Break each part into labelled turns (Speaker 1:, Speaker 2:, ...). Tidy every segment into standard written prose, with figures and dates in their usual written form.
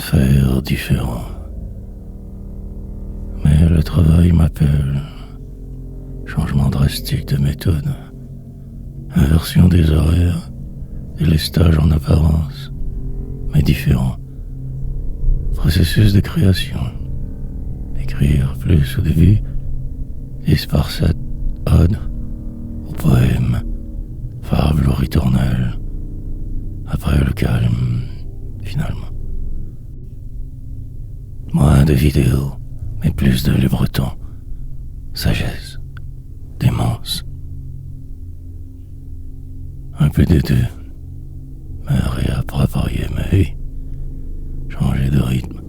Speaker 1: faire différent. Mais le travail m'appelle. Changement drastique de méthode. Inversion des horaires et les stages en apparence, mais différents. Processus de création. Écrire plus au début, dispersate, ode, au poème, fable ou ritournelle. Après le calme, finalement. Moins de vidéos, mais plus de libre-temps. Sagesse, démence. Un peu des deux. Me réapproprier ma vie. Changer de rythme.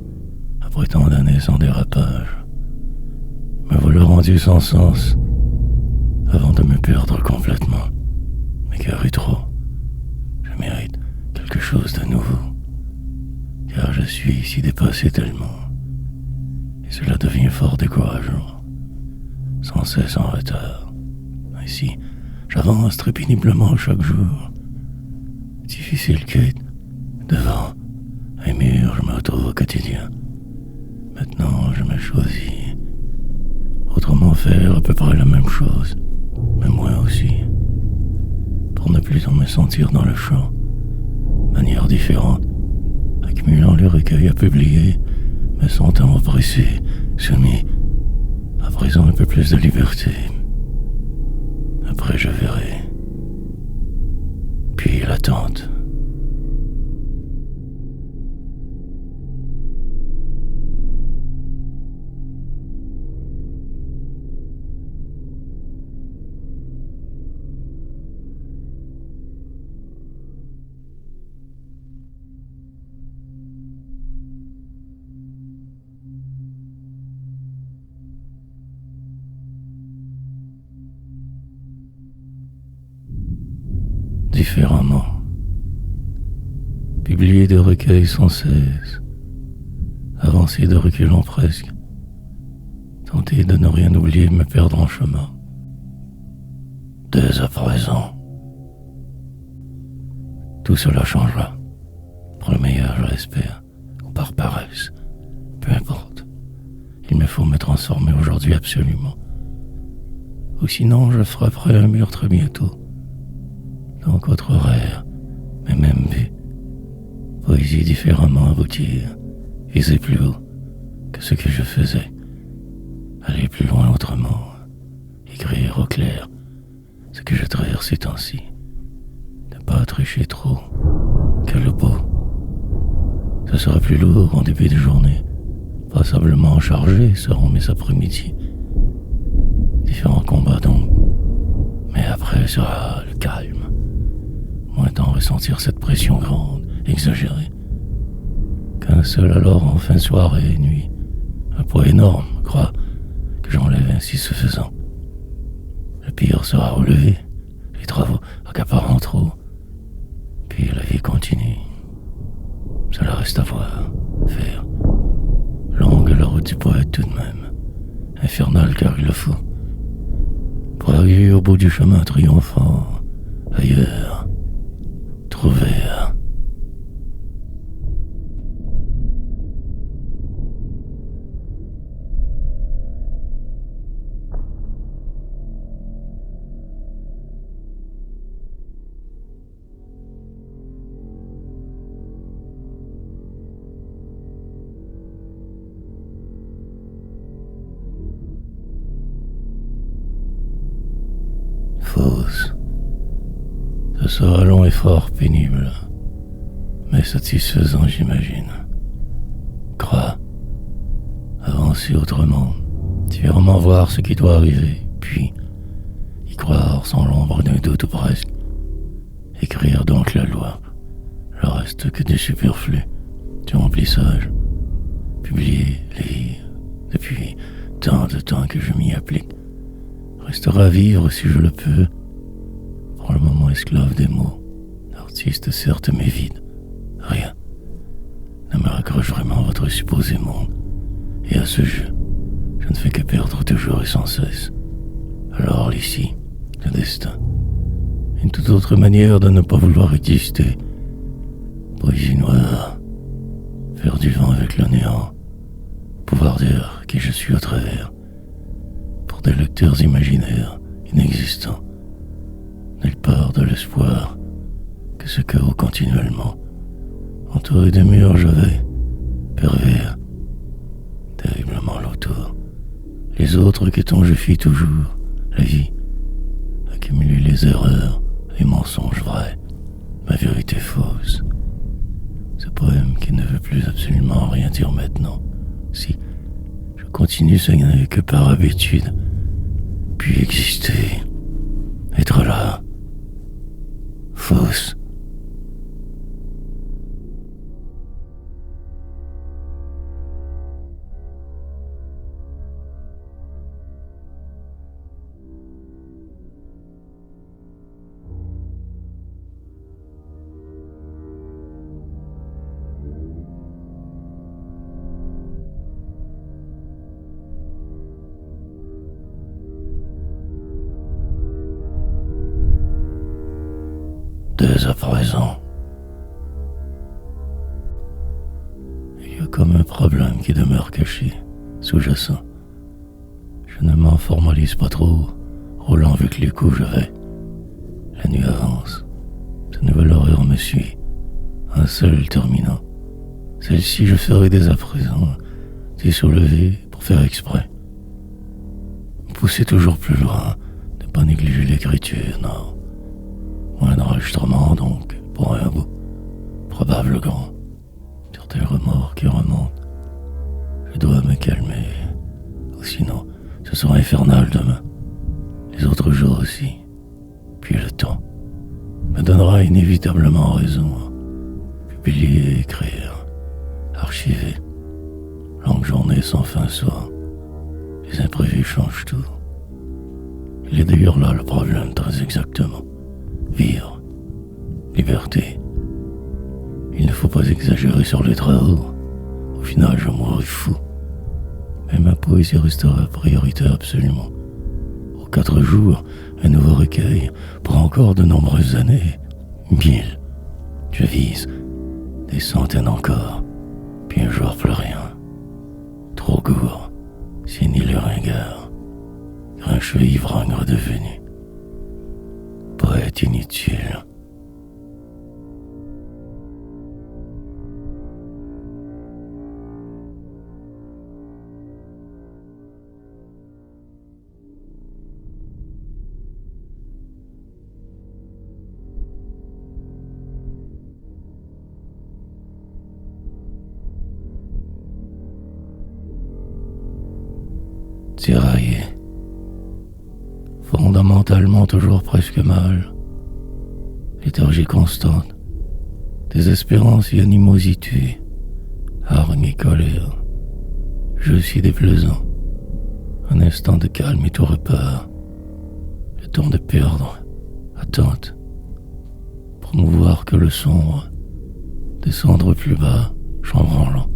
Speaker 1: Après tant d'années sans dérapage. Me voilà rendu sans sens. Avant de me perdre complètement. Mais car trop. Je mérite quelque chose de nouveau. Car je suis si dépassé tellement. Et cela devient fort décourageant. Sans cesse en retard. Ainsi, j'avance très péniblement chaque jour. Difficile quête. Devant un mur, je me retrouve au quotidien. Maintenant, je me choisis. Autrement faire à peu près la même chose. Mais moi aussi. Pour ne plus en me sentir dans le champ. Manière différente. Accumulant les recueils à publier. Me sentant oppressé, soumis. À présent un peu plus de liberté. Après je verrai. Puis l'attente. Différemment. Publier des recueils sans cesse. Avancer de reculant presque. Tenter de ne rien oublier, me perdre en chemin. Dès à présent. Tout cela changera. Pour le meilleur, je l'espère. Ou par paresse. Peu importe. Il me faut me transformer aujourd'hui absolument. Ou sinon, je frapperai un mur très bientôt. Donc autre horaire, mais même but. Poésie différemment aboutir, viser plus haut que ce que je faisais. Aller plus loin autrement, écrire au clair ce que je traverse ces temps-ci. Ne pas tricher trop, que le beau. Ce sera plus lourd en début de journée, passablement chargé seront mes après-midi. Différents combats donc, mais après sera le calme. Moins temps ressentir cette pression grande, exagérée. Qu'un seul alors en fin de soirée et nuit. Un poids énorme, crois, que j'enlève ainsi ce faisant. Le pire sera relevé, les travaux accaparant trop. Puis la vie continue. Cela reste à voir, faire. Longue la route du poète tout de même. Infernale car il le faut. Pour arriver au bout du chemin triomphant, ailleurs. Trouver. Fausse. Ce sera long et fort pénible, mais satisfaisant, j'imagine. Crois, avancer autrement, différemment voir ce qui doit arriver, puis y croire sans l'ombre d'un doute ou presque. Écrire donc la loi, le reste que du superflu, du remplissage. Publier, lire, depuis tant de temps que je m'y applique. Restera à vivre si je le peux. Pour le moment esclave des mots, l'artiste certes mais vide, rien. Ne me raccroche vraiment à votre supposé monde. Et à ce jeu, je ne fais que perdre toujours et sans cesse. Alors l'ici, le destin, une toute autre manière de ne pas vouloir exister. Poésie noire, faire du vent avec le néant, pouvoir dire qui je suis au travers, pour des lecteurs imaginaires inexistants. Nulle part de l'espoir que ce chaos continuellement, entouré des murs, je vais, pervers, terriblement l'autour. Les autres qu'étant je fuis toujours, la vie, accumuler les erreurs, les mensonges vrais, ma vérité fausse. Ce poème qui ne veut plus absolument rien dire maintenant. Si je continue, ce n'est que par habitude. Puis exister, être là, fausse. Dès à présent, il y a comme un problème qui demeure caché, sous-jacent. Je ne m'en formalise pas trop, roulant avec les coups je vais. La nuit avance, de nouvel horaire me suit, un seul terminant. Celle-ci je ferai dès à présent, t'y soulever pour faire exprès. Pousser toujours plus loin, ne pas négliger l'écriture, non. Moindre enregistrement donc, pour un bout, probable grand, sur tes remords qui remontent. Je dois me calmer, ou sinon ce sera infernal demain, les autres jours aussi. Puis le temps me donnera inévitablement raison. Publier, écrire, archiver, longue journée sans fin soir. Les imprévus changent tout. Il est d'ailleurs là le problème très exactement. Vivre, liberté. Il ne faut pas exagérer sur les travaux. Au final, je mourrai fou. Mais ma poésie restera prioritaire absolument. Aux 4 jours, un nouveau recueil pour encore de nombreuses années. 1000. Je vise des centaines encore. Puis un jour plus rien. Trop court, signé le ringard. Grincheux ivrogne redevenu. Poète inutile. Tiraillé. Fondamentalement toujours presque mal. Léthargie constante. Désespérance et animosité. Hargne et colère. Jeu si déplaisant. Un instant de calme et tout repart. Le temps de perdre. Attente. Promouvoir que le sombre. Descendre plus bas, chambranlant.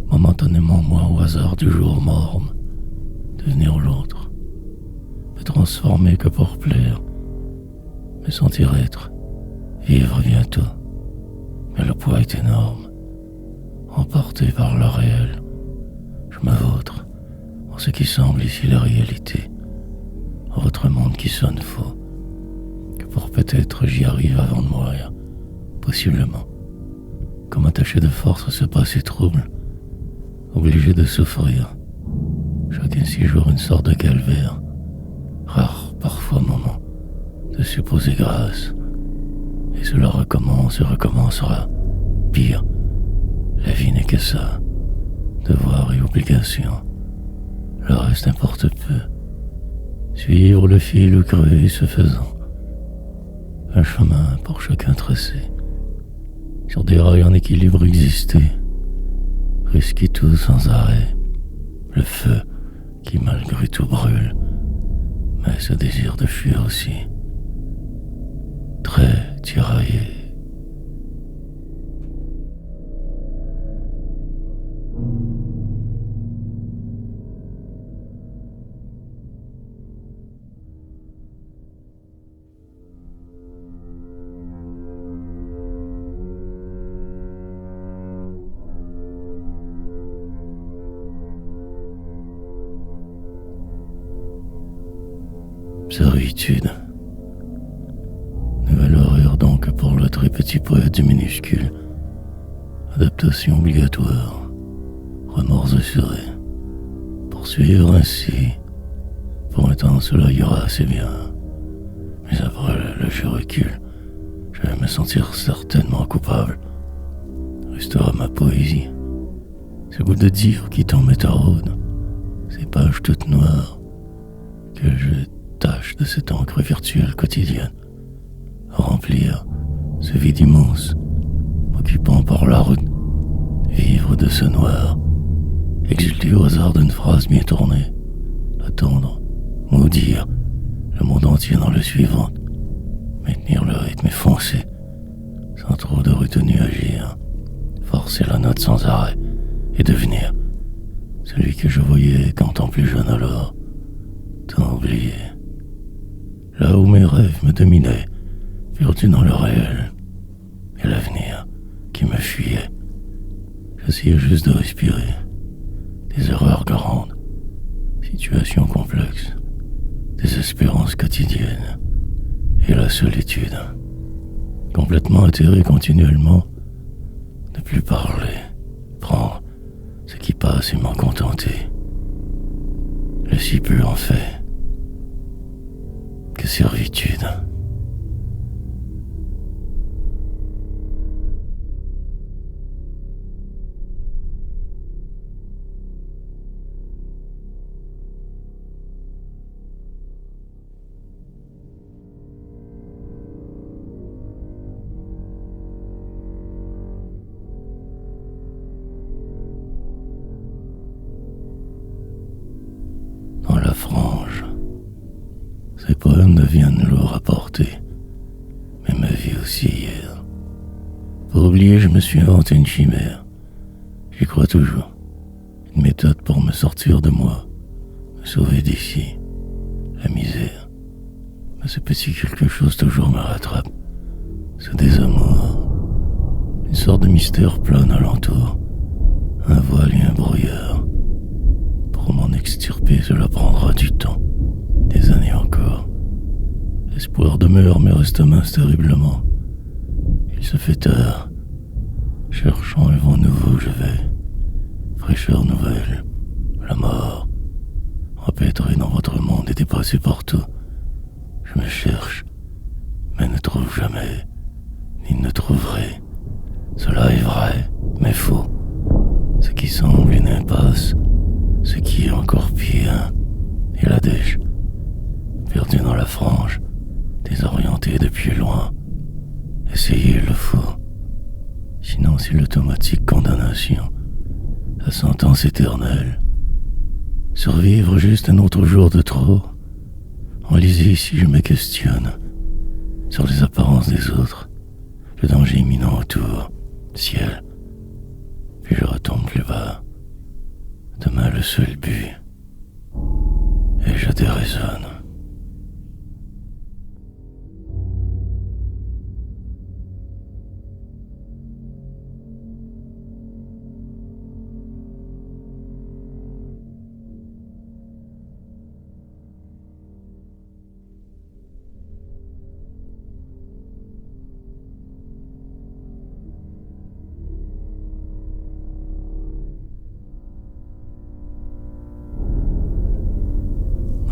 Speaker 1: Momentanément moi au hasard du jour morne. Devenir l'autre. Me transformer que pour plaire. Me sentir être. Vivre bientôt. Mais le poids est énorme. Emporté par le réel. Je me vautre en ce qui semble ici la réalité. En votre monde qui sonne faux. Que pour peut-être j'y arrive avant de mourir. Possiblement. Comme attaché de force à ce passé trouble. Obligé de souffrir. Chacun 6 jours une sorte de calvaire. Rare parfois moment de supposer grâce. Et cela recommence et recommencera. Pire, la vie n'est que ça. Devoir et obligation. Le reste importe peu. Suivre le fil ou crever ce faisant. Un chemin pour chacun tracé. Sur des rails en équilibre exister. Risquer tout sans arrêt. Le feu qui malgré tout brûle. Mais ce désir de fuir aussi. Très tiraillé. Servitude. Nouvelle horreur donc pour le très petit poète du minuscule. Adaptation obligatoire. Remords assurés. Poursuivre ainsi. Pour un temps, cela ira assez bien. Mais après le jeu recule. Je vais me sentir certainement coupable. Restera ma poésie. Ce goût de dire qui t'en met taraude. Ces pages toutes noires que je tâche de cette encre virtuelle quotidienne à remplir ce vide immense, occupant par la route, vivre de ce noir, exulter au hasard d'une phrase bien tournée, attendre, maudire le monde entier dans le suivant, maintenir le rythme et foncer, sans trop de retenue agir, forcer la note sans arrêt et devenir celui que je voyais quand en plus jeune alors, tant oublié. Là où mes rêves me dominaient, perdu dans le réel, et l'avenir qui me fuyait. J'essayais juste de respirer. Des erreurs grandes, situations complexes, désespérance quotidienne, et la solitude. Complètement atterré continuellement, ne plus parler, prendre ce qui passe et m'en contenter. Le si peu en fait. Que servitude. Dans la frange, ces poèmes deviennent lourds à porter, mais ma vie aussi hier. Pour oublier, je me suis inventé une chimère. J'y crois toujours. Une méthode pour me sortir de moi, me sauver d'ici, la misère. Mais ce petit quelque chose toujours me rattrape. Ce désamour. Une sorte de mystère plane alentour. Un voile et un brouillard. Pour m'en extirper, cela prendra du temps. Des années encore. L'espoir demeure mais reste mince terriblement. Il se fait tard. Cherchant un vent nouveau, je vais. Fraîcheur nouvelle. La mort. Empêtré dans votre monde et dépassé partout. Je me cherche, mais ne trouve jamais, ni ne trouverai. Cela est vrai, mais faux. Ce qui semble une impasse, ce qui est encore pire, est la dèche. Perdu dans la frange, désorienté depuis loin. Essayez le faut. Sinon c'est l'automatique condamnation, la sentence éternelle. Survivre juste un autre jour de trop. Enlisez si je me questionne sur les apparences des autres, le danger imminent autour, ciel. Puis je retombe plus bas. Demain le seul but. Et je déraisonne.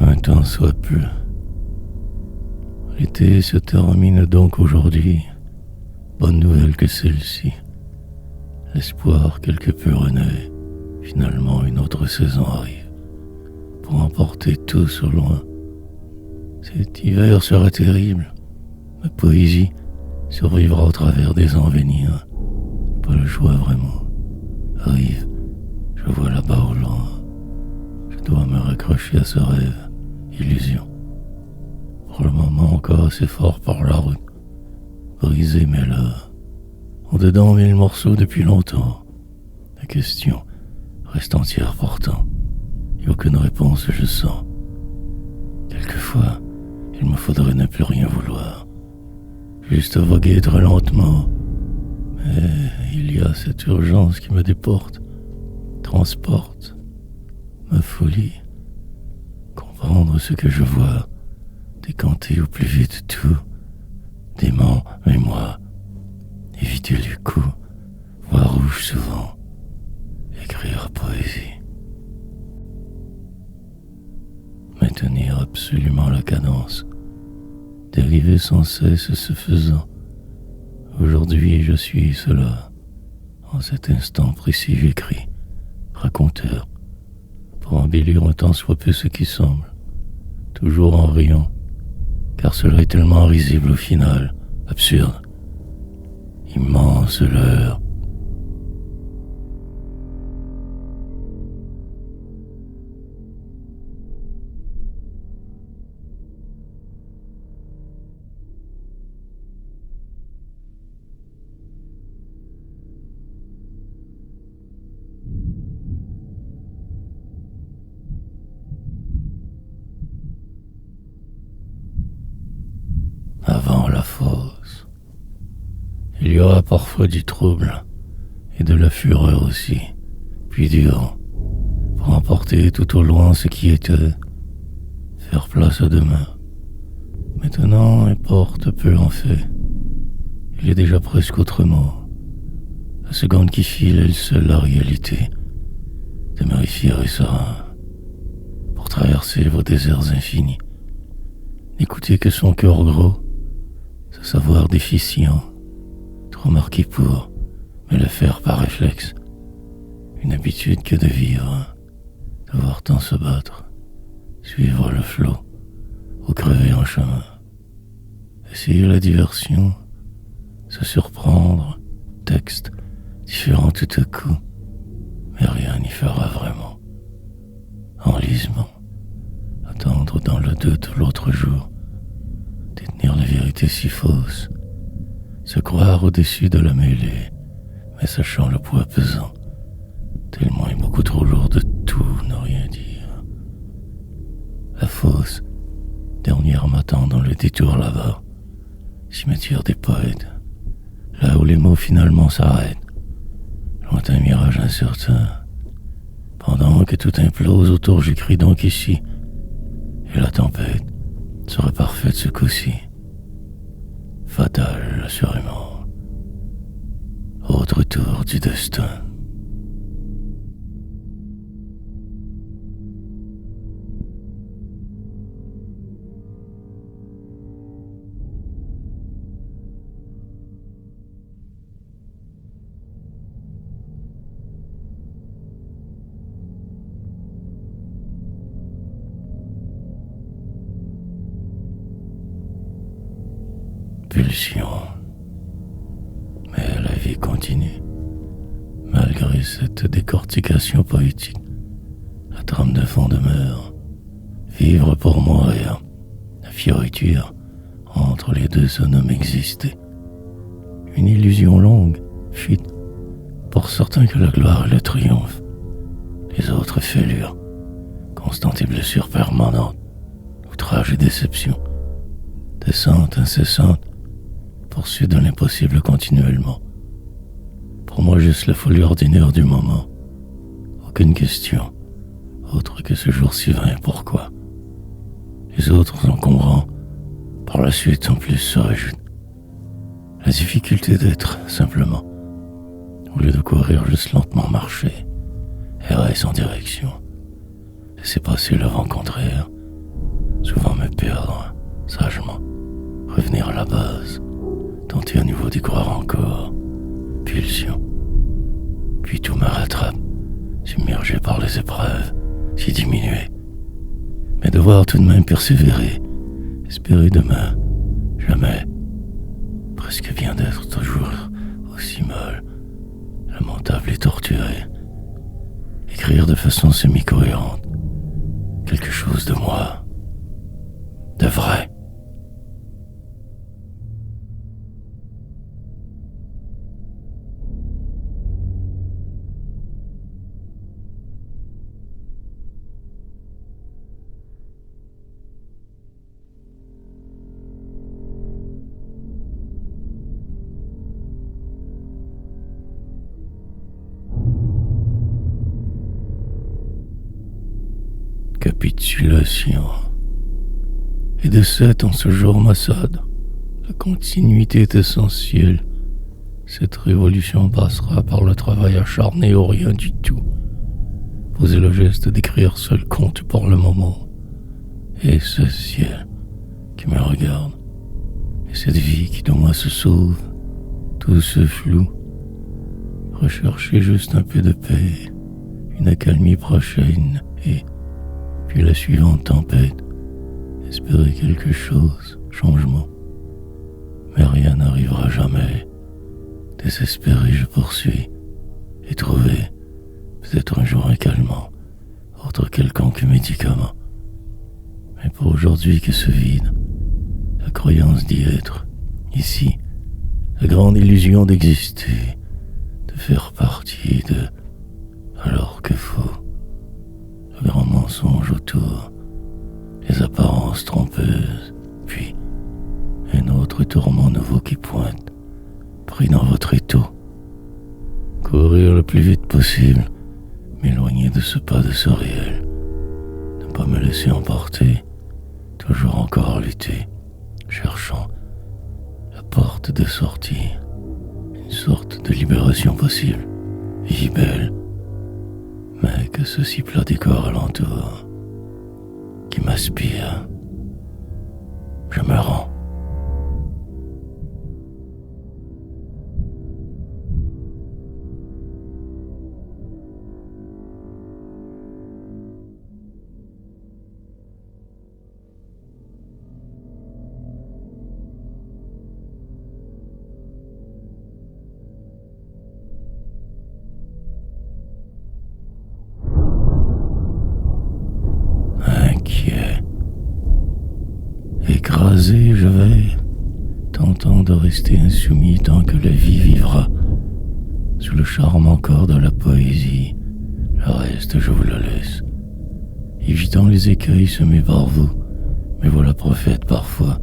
Speaker 1: Un temps soit peu. L'été se termine donc aujourd'hui. Bonne nouvelle que celle-ci. L'espoir quelque peu renoué. Finalement une autre saison arrive. Pour emporter tous au loin. Cet hiver sera terrible. Ma poésie survivra au travers des ans à venir. Pas le choix vraiment. Arrive, je vois là-bas au loin. Je dois me raccrocher à ce rêve. Illusion. Pour le moment encore assez fort par la route. Brisé mais là. En dedans 1000 morceaux depuis longtemps. La question reste entière pourtant. Et aucune réponse je sens. Quelquefois, il me faudrait ne plus rien vouloir. Juste voguer très lentement. Mais il y a cette urgence qui me déporte, transporte ma folie. Comprendre ce que je vois, décanter au plus vite tout, dément, mémoire, éviter le coup, voir rouge souvent, écrire poésie. Maintenir absolument la cadence, dériver sans cesse ce faisant. Aujourd'hui je suis cela, en cet instant précis j'écris, raconteur, pour embellir un tant soit peu ce qui semble, toujours en riant, car cela est tellement risible au final, absurde, immense leurre. Avant la fosse, il y aura parfois du trouble et de la fureur aussi, puis du vent, pour emporter tout au loin ce qui était, faire place à demain. Maintenant, importe peu en fait, il est déjà presque autrement. La seconde qui file est seule la réalité, demeurez et serein, pour traverser vos déserts infinis. N'écoutez que son cœur gros, ce savoir déficient, trop marqué pour, mais le faire par réflexe. Une habitude que de vivre, devoir tant se battre, suivre le flot, ou crever en chemin. Essayer la diversion, se surprendre, texte, différent tout à coup, mais rien n'y fera vraiment. Enlisement, attendre dans le doute l'autre jour, détenir la vérité si fausse, se croire au-dessus de la mêlée, mais sachant le poids pesant, tellement est beaucoup trop lourd de tout ne rien dire. La fosse, dernière m'attend dans le détour là-bas, cimetière des poètes, là où les mots finalement s'arrêtent, lointain mirage incertain. Pendant que tout implose autour, j'écris donc ici, et la tempête serait parfaite ce coup-ci. Fatale, assurément. Autre tour du destin. Pulsion. Mais la vie continue. Malgré cette décortication poétique, la trame de fond demeure. Vivre pour mourir, la fioriture entre les deux se nomme exister. Une illusion longue, fuite, pour certains que la gloire et le triomphe. Les autres fêlures, constante et blessure permanente, outrage et déception, descente incessante, poursuite de l'impossible continuellement. Pour moi, juste la folie ordinaire du moment. Aucune question, autre que ce jour si vain, pourquoi. Les autres encombrants, par la suite en plus se rajoutent. La difficulté d'être, simplement, au lieu de courir juste lentement marcher, errer sans direction, laisser passer le vent contraire, souvent me perdre, sagement, revenir à la base, tenter à nouveau d'y croire encore, pulsion. Puis tout me rattrape, submergé par les épreuves, si diminué. Mais devoir tout de même persévérer, espérer demain, jamais, presque bien d'être toujours aussi molle, lamentable et torturé. Écrire de façon semi-cohérente, quelque chose de moi, de vrai. Capitulation. Et de cette en ce jour Massad, la continuité est essentielle. Cette révolution passera par le travail acharné au rien du tout. Posez le geste d'écrire seul compte pour le moment. Et ce ciel qui me regarde, et cette vie qui de moi se sauve, tout ce flou. Recherchez juste un peu de paix, une accalmie prochaine, et puis la suivante tempête. Espérez quelque chose, changement. Mais rien n'arrivera jamais. Désespéré, je poursuis, et trouver peut-être un jour un calmant, autre quelconque médicament. Mais pour aujourd'hui que ce vide, la croyance d'y être, ici, la grande illusion d'exister, de faire partie de, alors que faux, le grand mensonge autour, les apparences trompeuses, puis un autre tourment nouveau qui pointe, pris dans votre étau. Courir le plus vite possible, m'éloigner de ce pas de ce réel, ne pas me laisser emporter, toujours encore lutter, cherchant la porte de sortie, une sorte de libération possible, vie belle, mais que ce si plat décor alentour, qui m'aspire, je me rends. Inquiet, écrasé, je vais, tentant de rester insoumis tant que la vie vivra, sous le charme encore de la poésie. Le reste, je vous le laisse, évitant les écueils semés par vous, mais voilà prophète parfois,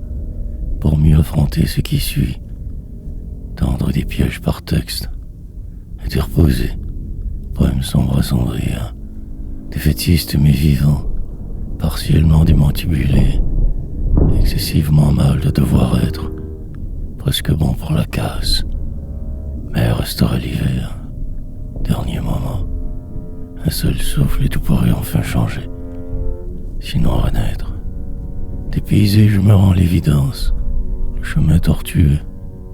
Speaker 1: pour mieux affronter ce qui suit, tendre des pièges par texte, interposer, poème sombre à sombrir, défaitiste mais vivant, partiellement démantibulé, excessivement mal de devoir être, presque bon pour la casse, mais restera l'hiver, dernier moment, un seul souffle et tout pourrait enfin changer, sinon renaître. Dépaysé, je me rends à l'évidence, le chemin tortueux,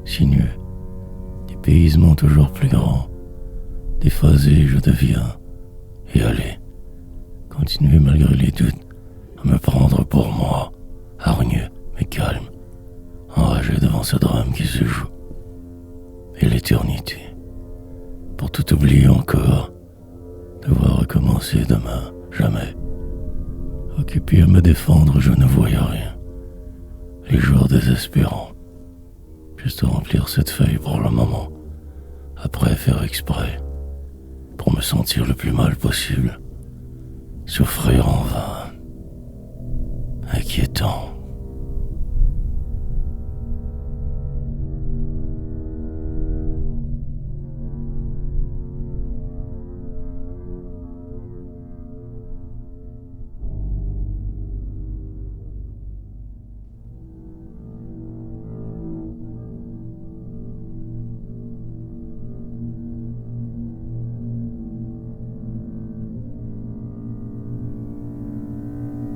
Speaker 1: sinueux, dépaysement toujours plus grand, déphasé je deviens, et allez, continuez malgré les doutes à me prendre pour moi, hargneux mais calme, enragé devant ce drame qui se joue. Et l'éternité, pour tout oublier encore, devoir recommencer demain, jamais. Occupé à me défendre, je ne voyais rien. Les jours désespérants, juste remplir cette feuille pour le moment, après faire exprès, pour me sentir le plus mal possible, souffrir en vain. Inquiétant.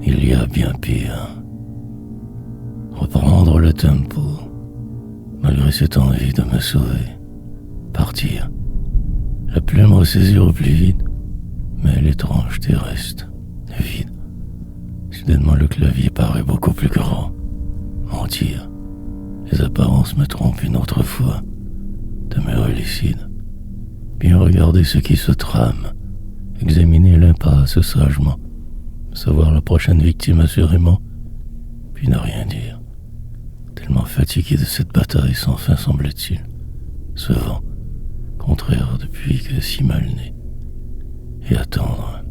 Speaker 1: Il y a bien pire. Reprendre le tempo, malgré cette envie de me sauver. Partir. La plume ressaisir au plus vite, mais l'étrangeté reste vide. Soudainement le clavier paraît beaucoup plus grand. Mentir. Les apparences me trompent une autre fois. Demeurer lucide. Bien regarder ce qui se trame. Examiner l'impasse sagement. Savoir la prochaine victime assurément, puis ne rien dire. Tellement fatigué de cette bataille sans fin semble-t-il. Ce vent, contraire depuis que si mal né. Et attendre,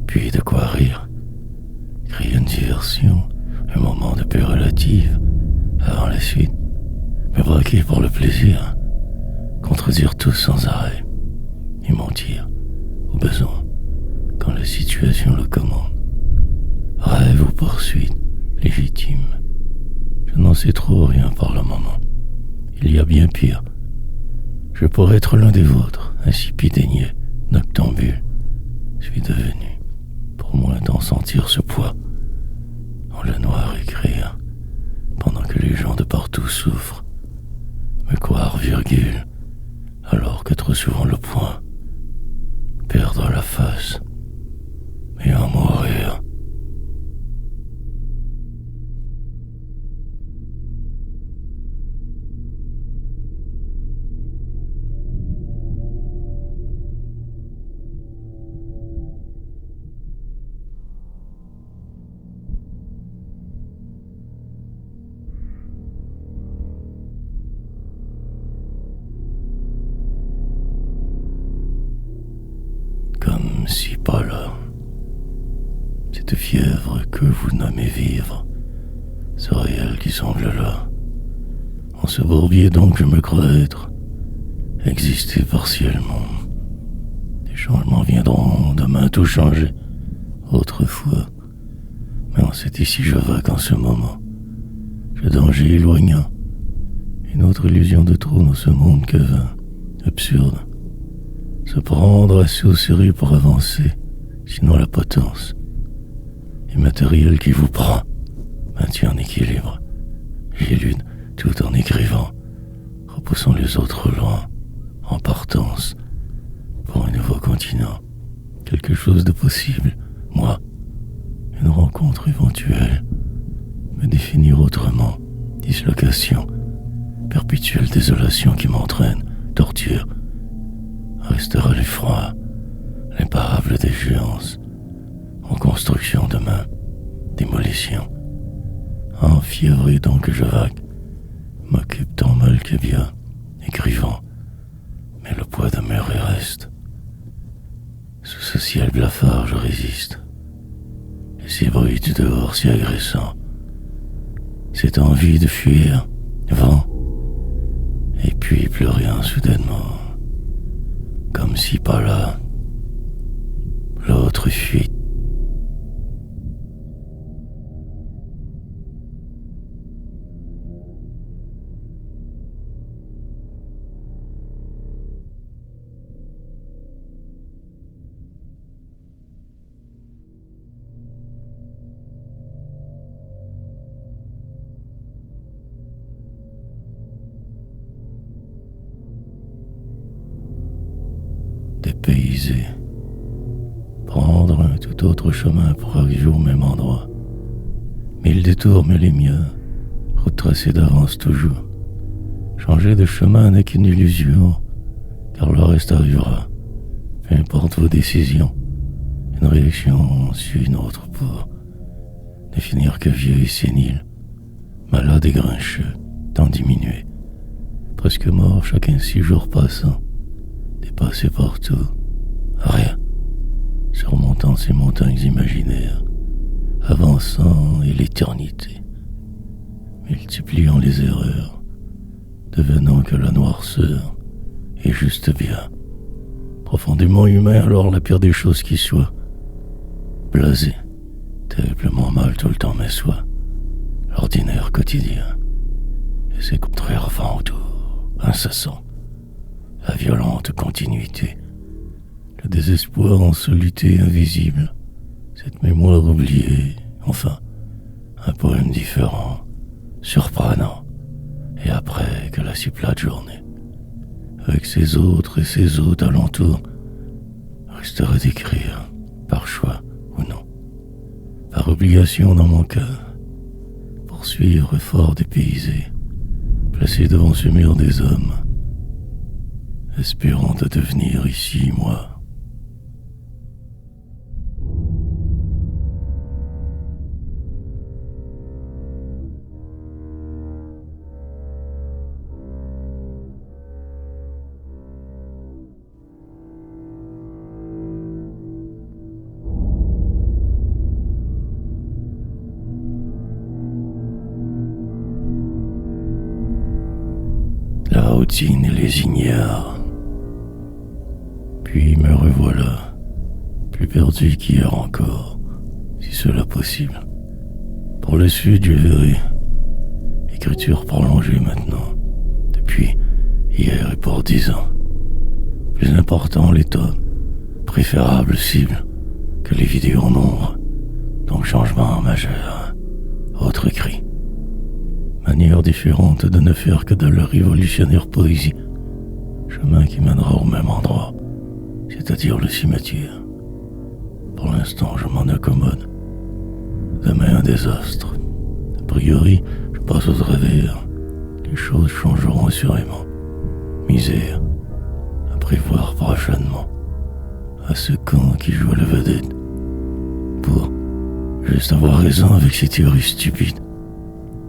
Speaker 1: puis de quoi rire. Crier une diversion, un moment de paix relative, avant la suite. Me braquer pour le plaisir, contredire tous sans arrêt, et mentir, au besoin, quand la situation le commande. Rêve ou poursuite légitime, pire. Je pourrais être l'un des vôtres, insipide et niais, noctambule. Je suis devenu, pour moins d'en sentir ce poids, en le noir écrire, pendant que les gens de partout souffrent, me croire virgule, alors que trop souvent le point, perdre la face et en mourir. Comme si pas là, cette fièvre que vous nommez vivre, ce réel qui semble là, en ce bourbier donc je me crois être, exister partiellement. Des changements viendront, demain tout changer, autrefois, mais en cet ici je vague en ce moment, ce danger éloignant, une autre illusion de trou dans ce monde que vain, absurde. Se prendre assez au sérieux pour avancer, sinon la potence immatérielle qui vous prend maintient en équilibre. J'élude tout en écrivant, repoussant les autres loin, en partance, pour un nouveau continent, quelque chose de possible, moi, une rencontre éventuelle, me définir autrement, dislocation, perpétuelle désolation qui m'entraîne, torture, restera l'effroi, l'imparable déchéance, en construction demain, démolition. Enfiévré donc je vague, m'occupe tant mal que bien, écrivant, mais le poids demeure et reste. Sous ce ciel blafard je résiste, et ces bruits du dehors si agressants, cette envie de fuir, vent, et puis plus rien soudainement. Comme si pas là, l'autre fuite. Dépaysé, prendre un tout autre chemin pour arriver au même endroit. Mille détours mais les miens, route tracée d'avance toujours. Changer de chemin n'est qu'une illusion, car le reste arrivera. Peu importe vos décisions, une réaction suit une autre pour ne finir que vieux et sénile, malade et grincheux, tant diminué, presque mort chacun 6 jours passant. Dépassé partout, rien, surmontant ces montagnes imaginaires, avançant et l'éternité, multipliant les erreurs, devenant que la noirceur, et juste bien, profondément humain alors la pire des choses qui soit, blasé, terriblement mal tout le temps mais soit, l'ordinaire quotidien, et ses contraires vents autour, incessants, la violente continuité, le désespoir en solitude invisible, cette mémoire oubliée, enfin, un poème différent, surprenant, et après que la si plate journée, avec ses autres et ses autres alentours, restera d'écrire, par choix ou non, par obligation dans mon cœur, pour suivre fort dépaysé, placé devant ce mur des hommes, espérant de devenir ici, moi. La routine et les ignares. Puis me revoilà, plus perdu qu'hier encore, si cela possible. Pour le sud, je verrai. Écriture prolongée maintenant, depuis hier et pour 10 ans. Plus important, les tomes, préférable cible que les vidéos en nombre. Donc changement majeur. Autre écrit. Manière différente de ne faire que de la révolutionnaire poésie. Chemin qui mènera au même endroit, c'est-à-dire le cimetière. Pour l'instant, je m'en accommode. Demain, un désastre. A priori, je passe aux revers. Les choses changeront assurément. Misère, à prévoir prochainement. À ce con qui joue la vedette. Pour juste avoir raison avec ses théories stupides.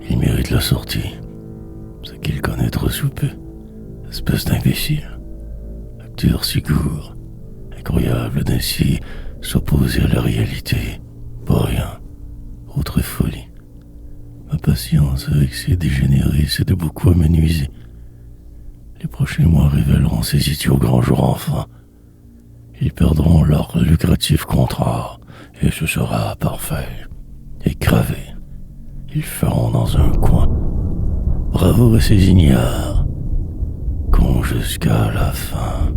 Speaker 1: Il mérite la sortie. Ce qu'il connaît trop sous peu. Espèce d'imbécile. Acteur si court. Incroyable d'ainsi s'opposer à la réalité. Pas rien. Autre folie. Ma patience avec ces dégénérés, c'est de beaucoup amenuiser. Les prochains mois révéleront ces idiots grand jour enfin. Ils perdront leur lucratif contrat, et ce sera parfait. Et gravé. Ils feront dans un coin. Bravo à ces ignares. Con jusqu'à la fin.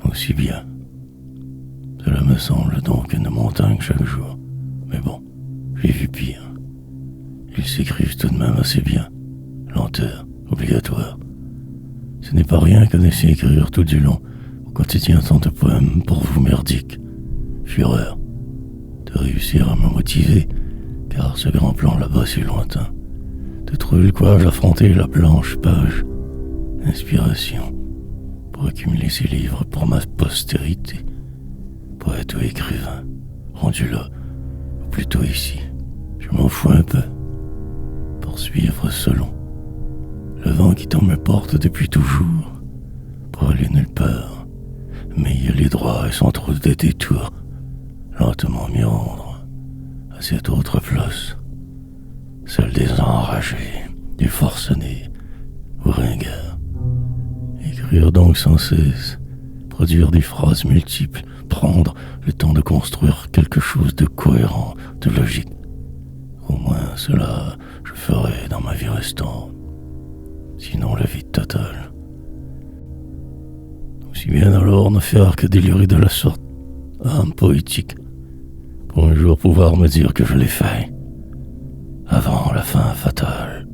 Speaker 1: Aussi bien. Cela me semble donc une montagne chaque jour. Mais bon, j'ai vu pire. Ils s'écrivent tout de même assez bien. Lenteur, obligatoire. Ce n'est pas rien que d'essayer d'écrire tout du long, au quotidien tant de poèmes pour vous merdiques. Fureur. De réussir à me motiver, car ce grand plan là-bas si lointain. De trouver le courage d'affronter la blanche page. Inspiration. Pour accumuler ces livres pour ma postérité. Poète ou écrivain, rendu là, ou plutôt ici, je m'en fous un peu. Poursuivre selon le vent qui tend me porte depuis toujours, pour aller nulle part, mais y aller droit et sans trop de détours, lentement m'y rendre à cette autre place, celle des enragés, des forcenés ou ringards. Écrire donc sans cesse, produire des phrases multiples, prendre le temps de construire quelque chose de cohérent, de logique. Au moins cela je ferai dans ma vie restante. Sinon le vide total. Aussi bien alors ne faire que délirer de la sorte, âme poétique, pour un jour pouvoir me dire que je l'ai fait, avant la fin fatale.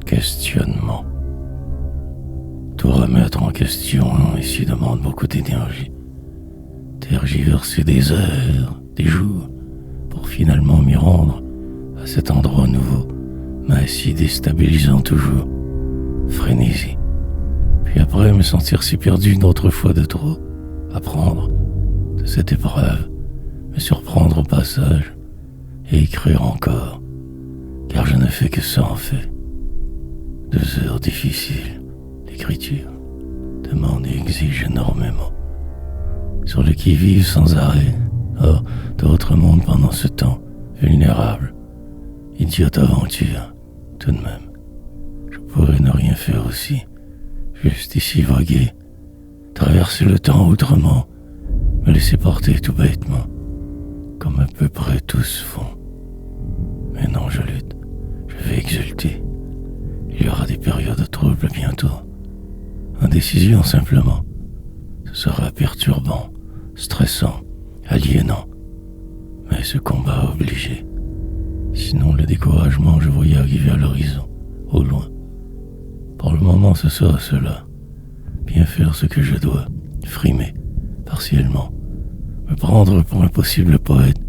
Speaker 1: Questionnement. Tout remettre en question ici demande beaucoup d'énergie. Tergiverser des heures, des jours, pour finalement m'y rendre à cet endroit nouveau, mais si déstabilisant toujours. Frénésie. Puis après me sentir si perdu une autre fois de trop. Apprendre de cette épreuve, me surprendre au passage et écrire encore, car je ne fais que ça en fait. 2 heures difficiles d'écriture, demande et exige énormément. Sur le qui-vive sans arrêt, hors d'autres mondes pendant ce temps, vulnérable, idiote aventure, tout de même. Je pourrais ne rien faire aussi, juste ici vaguer, traverser le temps autrement, me laisser porter tout bêtement, comme à peu près tous font. Mais non, je lutte, je vais exulter. Il y aura des périodes troubles bientôt. Indécision simplement. Ce sera perturbant, stressant, aliénant. Mais ce combat obligé. Sinon le découragement, je voyais arriver à l'horizon, au loin. Pour le moment, ce sera cela. Bien faire ce que je dois, frimer, partiellement, me prendre pour un possible poète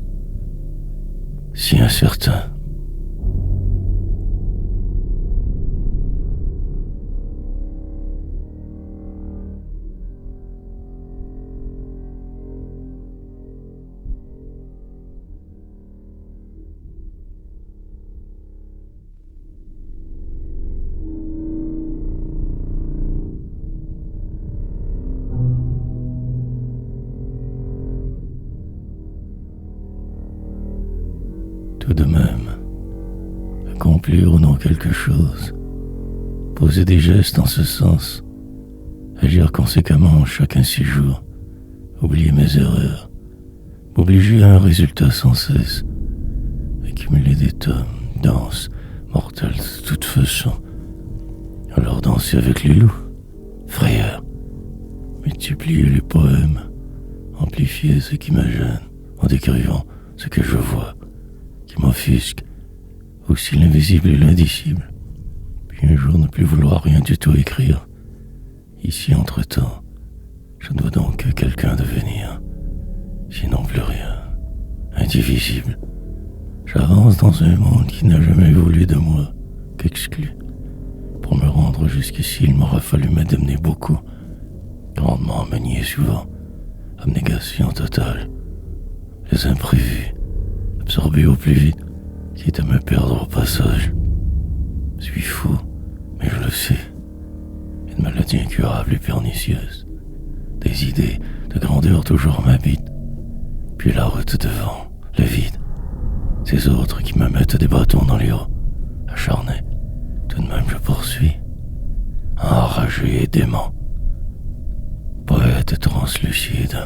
Speaker 1: si incertain. Tout de même, accomplir ou non quelque chose, poser des gestes en ce sens, agir conséquemment chacun ses jours, oublier mes erreurs, m'obliger à un résultat sans cesse, accumuler des tomes, danses, mortelles de toute façon, alors danser avec les loups, frayeur, multiplier les poèmes, amplifier ce qui me gêne en décrivant ce que je vois, qui m'offusque, aussi l'invisible et l'indicible, puis un jour ne plus vouloir rien du tout écrire. Ici, entre-temps, je ne dois donc que quelqu'un devenir, sinon plus rien, indivisible. J'avance dans un monde qui n'a jamais voulu de moi qu'exclu. Pour me rendre jusqu'ici, il m'aura fallu m'adamner beaucoup, grandement manié souvent, abnégation totale, les imprévus, absorbé au plus vite, quitte à me perdre au passage. Je suis fou, mais je le sais. Une maladie incurable et pernicieuse. Des idées de grandeur toujours m'habitent. Puis la route devant, le vide. Ces autres qui me mettent des bâtons dans les roues, acharnés. Tout de même je poursuis, enragé et dément. Poète translucide.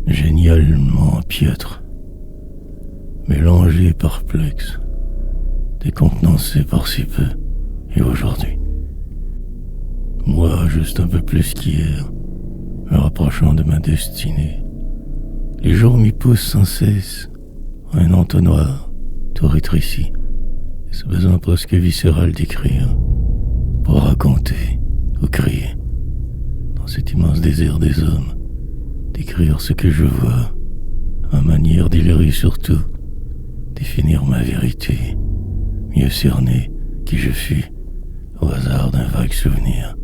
Speaker 1: Génialement piètre, mélangé et perplexe, décontenancé par si peu, et aujourd'hui. Moi, juste un peu plus qu'hier, me rapprochant de ma destinée. Les jours m'y poussent sans cesse, un entonnoir, tout rétréci, et ce besoin presque viscéral d'écrire, pour raconter ou crier, dans cet immense désir des hommes, d'écrire ce que je vois, ma manière d'élérer surtout, définir ma vérité, mieux cerner qui je fus, au hasard d'un vague souvenir,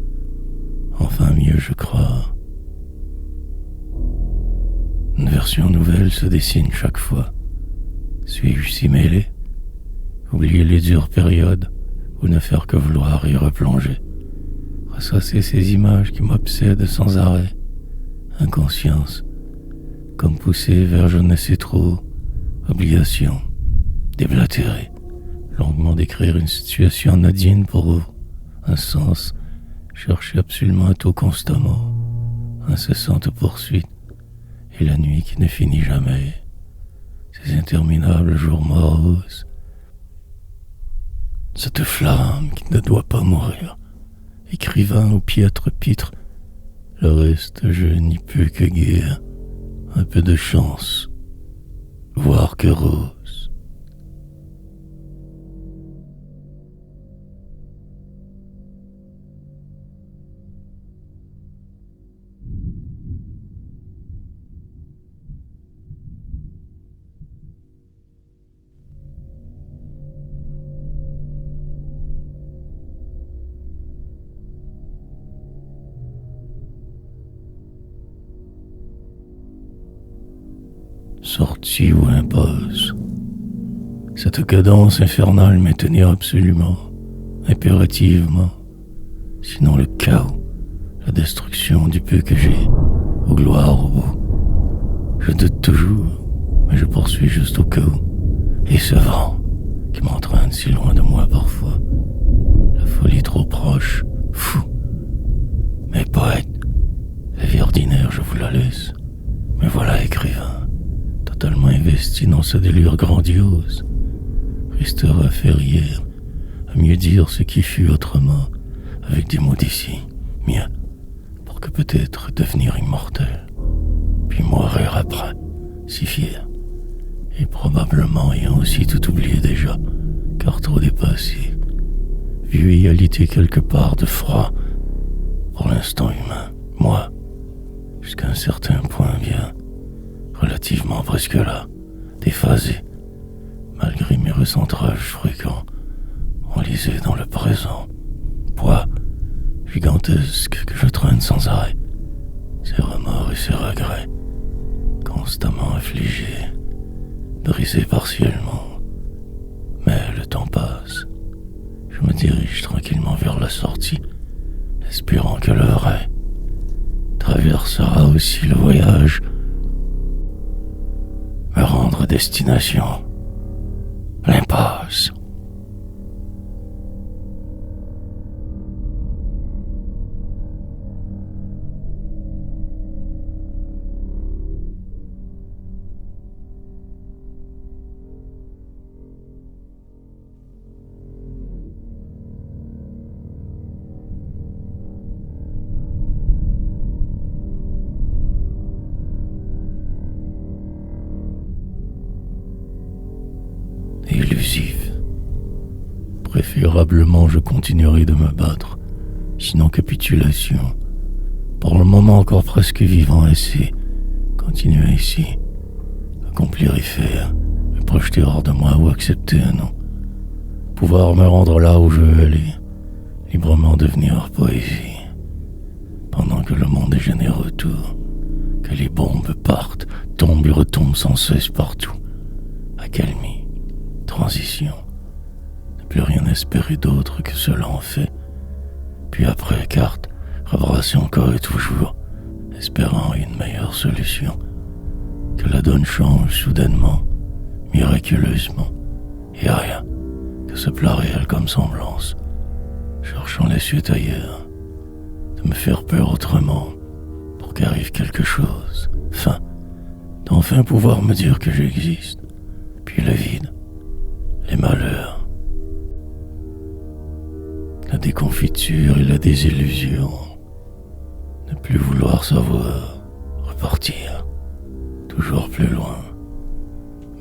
Speaker 1: enfin mieux je crois. Une version nouvelle se dessine chaque fois. Suis-je si mêlé? Oublier les dures périodes, ou ne faire que vouloir y replonger, ressasser ces images qui m'obsèdent sans arrêt. Inconscience, comme poussée vers je ne sais trop, obligation, déblatérer, longuement décrire une situation anodine pour vous, un sens, chercher absolument à tout constamment, incessante poursuite, et la nuit qui ne finit jamais, ces interminables jours moroses, cette flamme qui ne doit pas mourir, écrivain au piètre pitre. Le reste, je n'y peux que guère, un peu de chance, voire que rose. Sortie ou impasse. Cette cadence infernale m'est tenue absolument, impérativement, sinon le chaos, la destruction du peu que j'ai, aux gloires au bout. Je doute toujours, mais je poursuis juste au cas où, et ce vent qui m'entraîne si loin de moi parfois, la folie trop proche, fou. Mais poète, la vie ordinaire je vous la laisse, mais voilà écrivain, totalement investi investi dans sa délire grandiose, restera faire hier, à mieux dire ce qui fut autrement, avec des mots d'ici, mieux, pour que peut-être devenir immortel, puis mourir après, si fier, et probablement ayant aussi tout oublié déjà, car trop dépassé, vu y alité quelque part de froid, pour l'instant humain, moi, jusqu'à un certain point bien, relativement presque là, déphasé, malgré mes recentrages fréquents, enlisés dans le présent, poids gigantesque que je traîne sans arrêt, ces remords et ces regrets, constamment affligés, brisés partiellement. Mais le temps passe, je me dirige tranquillement vers la sortie, espérant que le vrai traversera aussi le voyage, me rendre à destination, l'impasse. Élusif. Préférablement, je continuerai de me battre, sinon capitulation. Pour le moment encore presque vivant, ainsi, continuer ici, accomplir et faire, me projeter hors de moi ou accepter un nom. Pouvoir me rendre là où je veux aller, librement devenir poésie, pendant que le monde est généreux autour, que les bombes partent, tombent et retombent sans cesse partout. Accalmie. Transition, ne plus rien espérer d'autre que cela en fait, puis après carte, rebrasser encore et toujours, espérant une meilleure solution, que la donne change soudainement, miraculeusement, et rien que ce plat réel comme semblance, cherchant les suites ailleurs, de me faire peur autrement, pour qu'arrive quelque chose, d'enfin pouvoir me dire que j'existe, puis le vide, les malheurs, la déconfiture et la désillusion, ne plus vouloir savoir, repartir, toujours plus loin,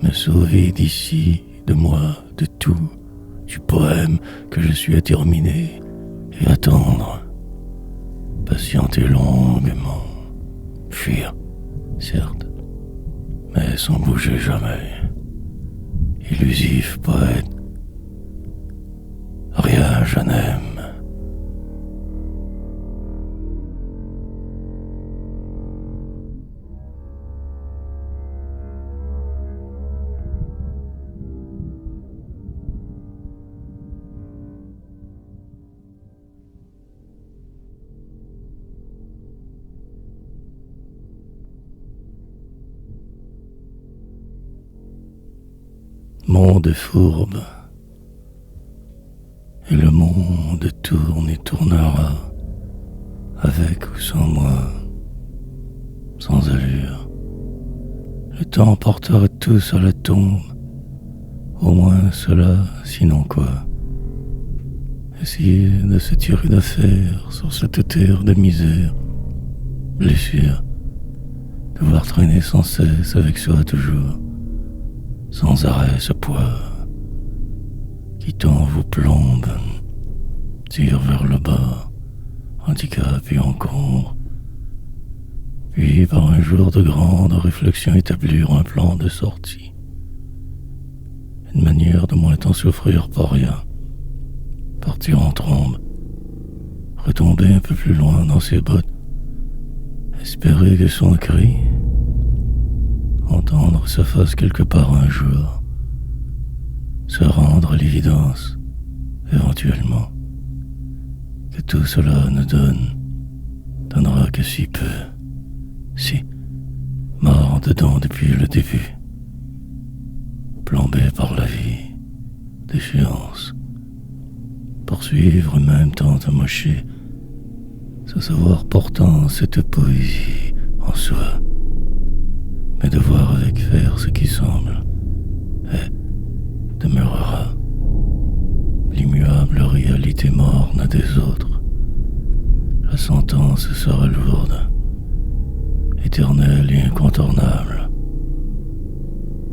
Speaker 1: me sauver d'ici, de moi, de tout, du poème que je suis à terminer, et attendre, patienter longuement, fuir, certes, mais sans bouger jamais. Illusif poète, rien je n'aime. Monde fourbe, et le monde tourne et tournera, avec ou sans moi, sans allure. Le temps portera tous à la tombe, au moins cela, sinon quoi. Essayer de se tirer d'affaire sur cette terre de misère, blessure, devoir traîner sans cesse avec soi toujours, sans arrêt ce poids qui tant vous plombe, tire vers le bas, handicap et encombre, puis par un jour de grande réflexion établir un plan de sortie, une manière de moins tant souffrir par rien, partir en trombe, retomber un peu plus loin dans ses bottes, espérer que son cri, entendre se fasse quelque part un jour, se rendre à l'évidence, éventuellement, que tout cela ne donnera que si peu, si, mort dedans depuis le début, plombé par la vie, déchéance, poursuivre même tant amoché, ce savoir portant cette poésie en soi, mais de voir avec que faire ce qui semble et demeurera l'immuable réalité morne des autres. La sentence sera lourde, éternelle et incontournable.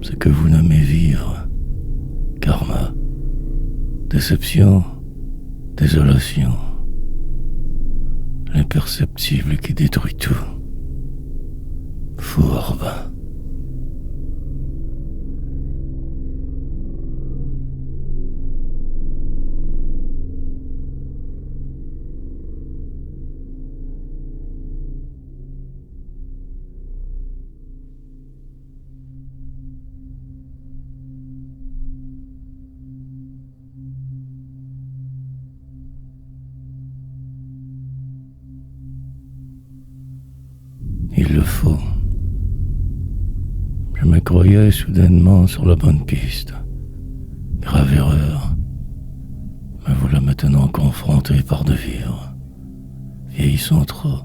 Speaker 1: Ce que vous nommez vivre, karma, déception, désolation, l'imperceptible qui détruit tout, fourbe. Il le faut. Je me croyais soudainement sur la bonne piste. Grave erreur. Me voilà maintenant confronté par de vivre. Vieillissant trop.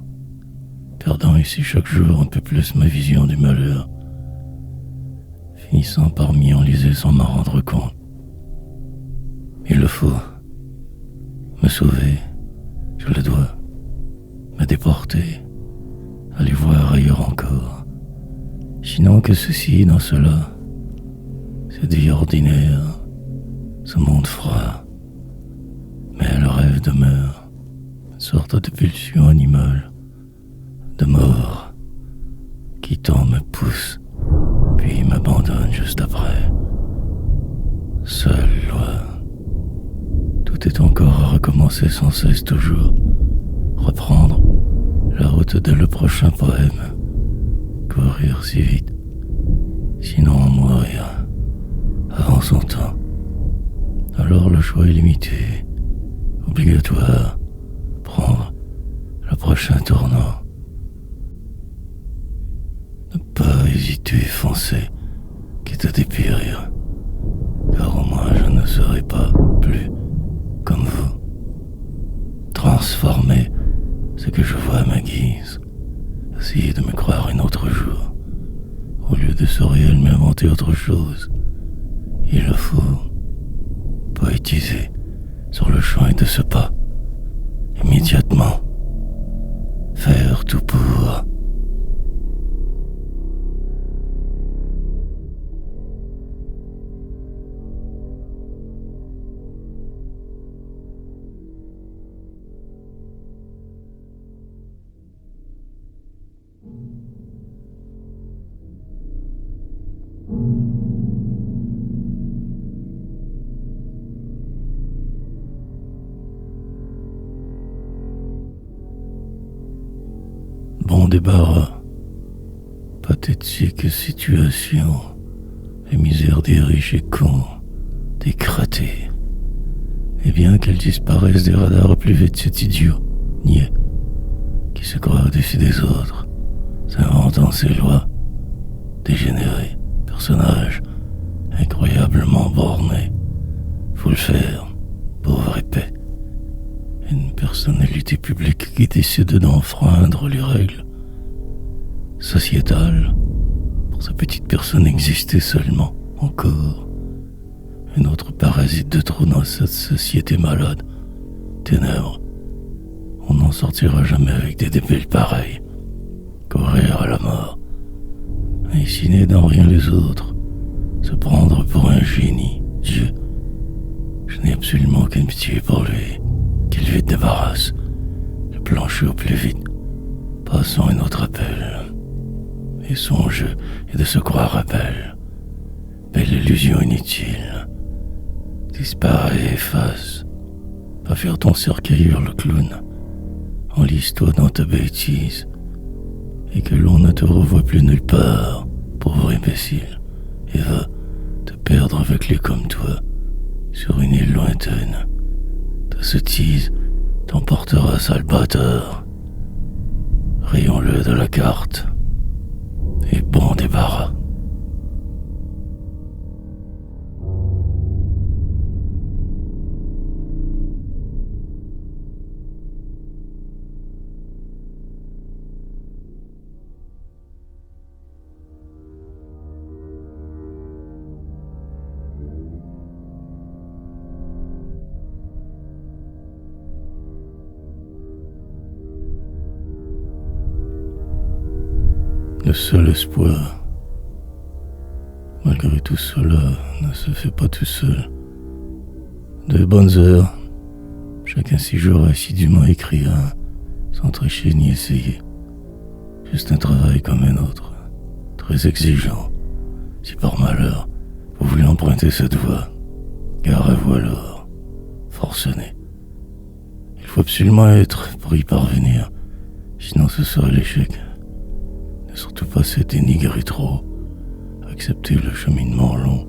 Speaker 1: Perdant ici chaque jour un peu plus ma vision du malheur. Finissant par m'y enliser sans m'en rendre compte. Il le faut. Me sauver. Je le dois. Me déporter. Aller voir ailleurs encore. Sinon que ceci dans cela. Cette vie ordinaire. Ce monde froid. Mais le rêve demeure. Une sorte de pulsion animale. De mort. Qui tant me pousse. Puis m'abandonne juste après. Seul, loin. Tout est encore à recommencer sans cesse toujours. Reprendre la route de le prochain poème. Courir si vite. Sinon mourir. Avant son temps. Alors le choix est limité. Obligatoire. Prendre le prochain tournant. Ne pas hésiter, foncer. Quitte à dépérir. Car au moins je ne serai pas plus comme vous. Transformer ce que je vois à ma guise. Essayer de me croire un autre jour. Au lieu de ce réel m'inventer autre chose. Il le faut. Poétiser sur le chemin de ce pas. Immédiatement. Faire tout pour. Bon débarras. Pathétique situation. Les misères des riches et cons. Des cratés. Et bien qu'elles disparaissent des radars plus vite, cet idiot, niais, qui se croit au-dessus des autres, s'inventant ses lois, dégénéré, personnage, incroyablement borné. Faut le faire, pauvre épais. Une personnalité publique qui décide d'enfreindre les règles sociétales pour sa petite personne exister seulement, encore. Un autre parasite de trop dans cette société malade. Ténèbres. On n'en sortira jamais avec des débiles pareils. Courir à la mort. Insinuer dans rien les autres. Se prendre pour un génie. Dieu. Je n'ai absolument aucune pitié pour lui. Qu'il vite débarrasse. Le plancher au plus vite. Passons un autre appel. Et son jeu est de se croire belle. Belle illusion inutile. Disparaît et efface. Va faire ton cercueil, le clown. Enlise-toi dans ta bêtise. Et que l'on ne te revoie plus nulle part, pauvre imbécile. Et va te perdre avec les comme toi, sur une île lointaine. Ta sottise t'emportera, sale bâtard. Rayons-le de la carte. Et bon débarras. Le seul espoir, malgré tout cela, ne se fait pas tout seul. De bonnes heures, chacun 6 jours assidûment écrit, sans tricher ni essayer. Juste un travail comme un autre, très exigeant. Si par malheur, vous voulez emprunter cette voie, gare à vous alors, forcené. Il faut absolument être pour y parvenir, sinon ce serait l'échec. Ne surtout pas se dénigrer trop, accepter le cheminement long.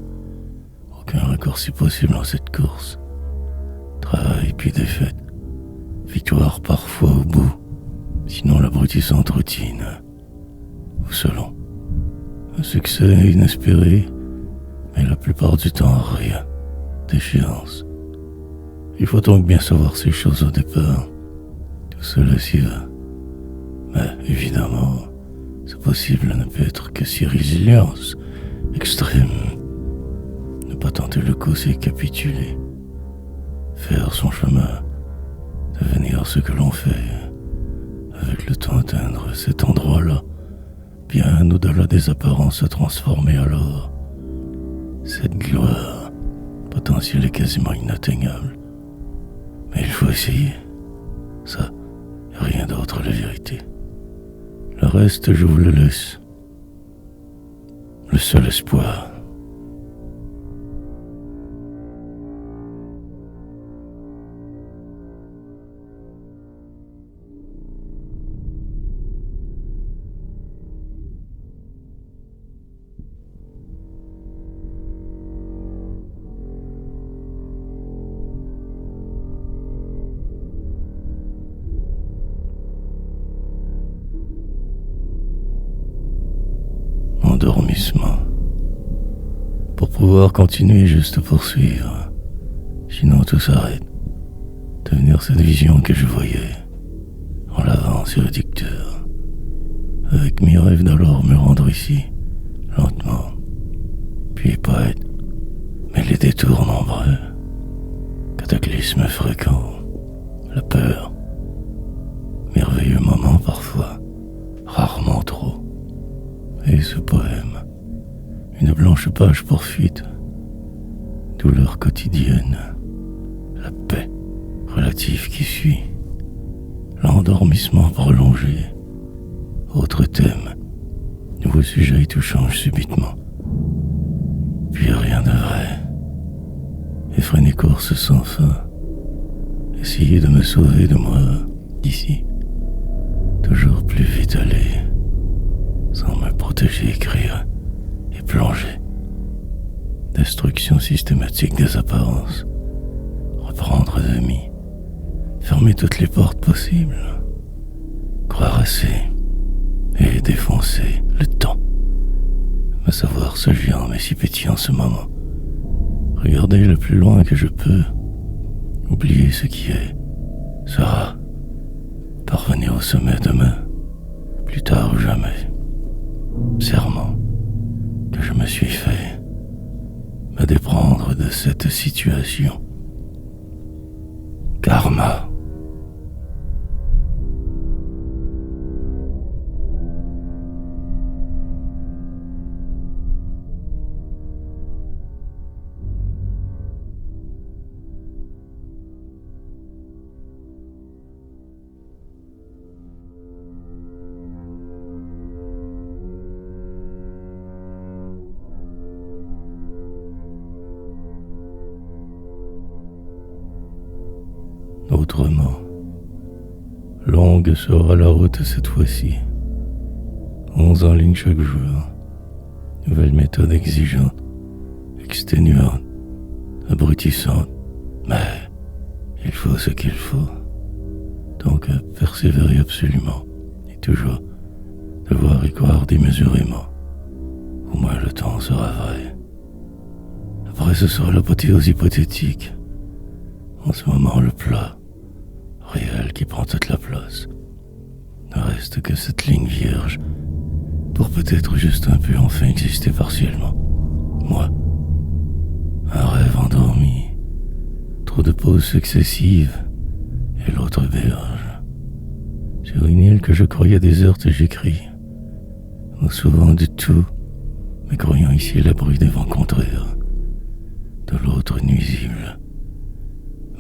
Speaker 1: Aucun raccourci possible dans cette course. Travail puis défaite, victoire parfois au bout, sinon l'abrutissante routine. Ou selon. Un succès inespéré, mais la plupart du temps rien d'échéance. Il faut donc bien savoir ces choses au départ. Tout cela s'y va. Mais évidemment, c'est possible ne peut être que si résilience extrême. Ne pas tenter le coup, c'est capituler. Faire son chemin, devenir ce que l'on fait, avec le temps atteindre cet endroit-là, bien au-delà des apparences, se transformer alors. Cette gloire potentielle est quasiment inatteignable. Mais il faut essayer. Ça, et rien d'autre, la vérité. Le reste, je vous le laisse. Le seul espoir. Endormissement. Pour pouvoir continuer, juste poursuivre. Sinon tout s'arrête. Devenir cette vision que je voyais. En l'avant sur le dicteur. Avec mes rêves d'alors me rendre ici. Lentement. Puis pas être. Mais les détours nombreux. Cataclysmes fréquents. La peur. Merveilleux moments parfois. Rarement trop. Et ce poème, une blanche page pour fuite, douleur quotidienne, la paix relative qui suit, l'endormissement prolongé, autre thème, nouveau sujet et tout change subitement, puis rien de vrai, effrénée course sans fin, essayer de me sauver de moi, d'ici, toujours plus vite aller, sans me protéger, écrire et plonger. Destruction systématique des apparences. Reprendre demi. Fermer toutes les portes possibles. Croire assez. Et défoncer le temps. À savoir ce géant mais si petit en ce moment. Regarder le plus loin que je peux. Oublier ce qui est. Sera. Parvenir au sommet demain. Plus tard ou jamais. Serment que je me suis fait, me déprendre de cette situation. Karma. Autrement, longue sera la route cette fois-ci. 11 en ligne chaque jour. Nouvelle méthode exigeante, exténuante, abrutissante. Mais il faut ce qu'il faut. Donc persévérer absolument. Et toujours devoir y croire démesurément. Au moins le temps sera vrai. Après ce sera l'apothéose hypothétique. En ce moment le plat réel qui prend toute la place. Ne reste que cette ligne vierge pour peut-être juste un peu enfin exister partiellement. Moi, un rêve endormi, trop de pauses successives et l'autre berge. Sur une île que je croyais déserte, j'écris. Nous souvent de tout, mais croyant ici l'abri des vents contraires, de l'autre nuisible,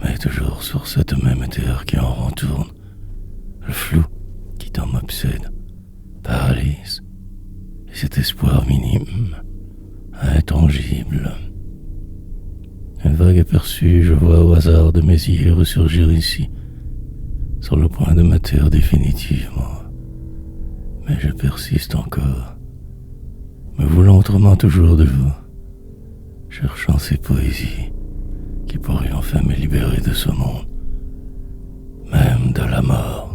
Speaker 1: mais toujours sur cette même terre qui en rentourne, le flou qui tant m'obsède, paralyse, et cet espoir minime, intangible. Un vague aperçu, je vois au hasard de mes yeux ressurgir ici, sur le point de ma terre définitivement. Mais je persiste encore, me voulant autrement toujours de vous, cherchant ces poésies qui pourraient enfin me libérer de ce monde, même de la mort.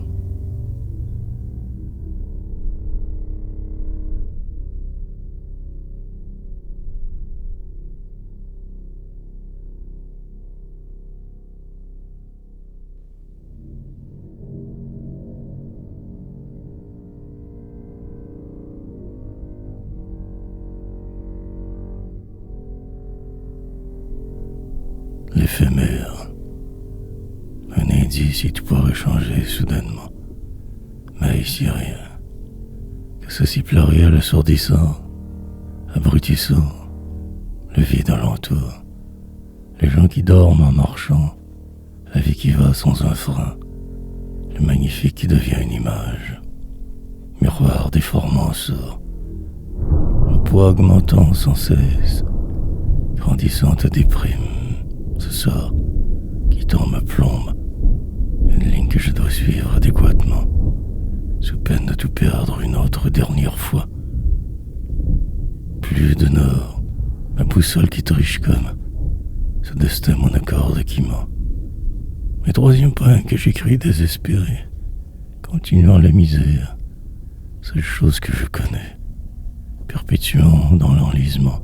Speaker 1: L'éphémère. Un indice tu pourrais changer soudainement. Mais ici rien. Que ceci pluriel assourdissant, abrutissant, le vide alentour, les gens qui dorment en marchant, la vie qui va sans un frein, le magnifique qui devient une image, miroir déformant sourd, le poids augmentant sans cesse, grandissant te déprime, ce sort qui tant me plombe, une ligne que je dois suivre adéquatement, sous peine de tout perdre une autre dernière fois. Plus de nord, ma boussole qui triche comme ce destin monocorde qui ment. Mais troisième point que j'écris désespéré, continuant la misère, seule chose que je connais, perpétuant dans l'enlisement,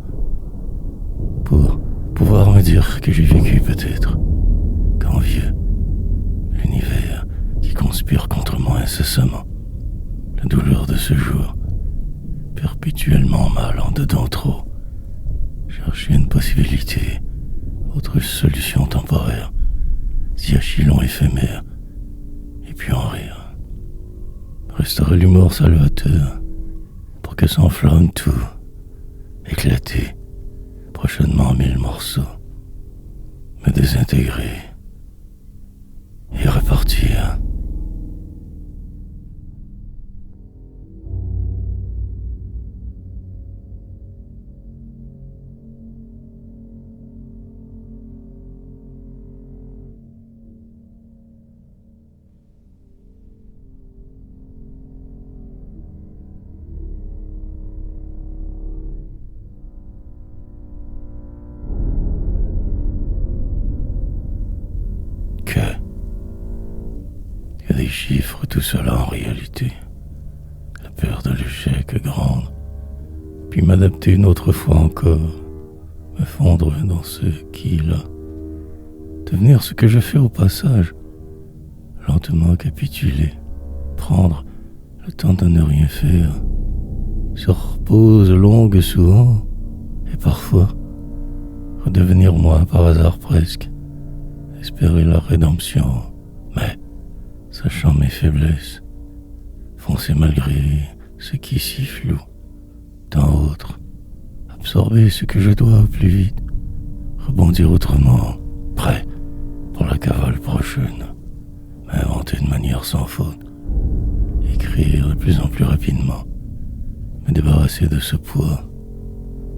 Speaker 1: pour pouvoir me dire que j'ai vécu peut-être, qu'envieux, l'univers qui conspire contre moi incessamment, la douleur de ce jour, perpétuellement mal en dedans trop, chercher une possibilité, autre solution temporaire, si achillon éphémère, et puis en rire. Resterait l'humour salvateur, pour que s'enflamme tout, éclater, prochainement en mille morceaux, me désintégrer et repartir. Que des chiffres, tout cela en réalité. La peur de l'échec est grande, puis m'adapter une autre fois encore, me fondre dans ce qui est là, devenir ce que je fais au passage, lentement capituler, prendre le temps de ne rien faire, sur pause longue souvent, et parfois redevenir moi par hasard presque, espérer la rédemption, mais sachant mes faiblesses, foncer malgré ce qui est si flou, tant autre, absorber ce que je dois au plus vite, rebondir autrement, prêt pour la cavale prochaine, m'inventer de manière sans faute, écrire de plus en plus rapidement, me débarrasser de ce poids,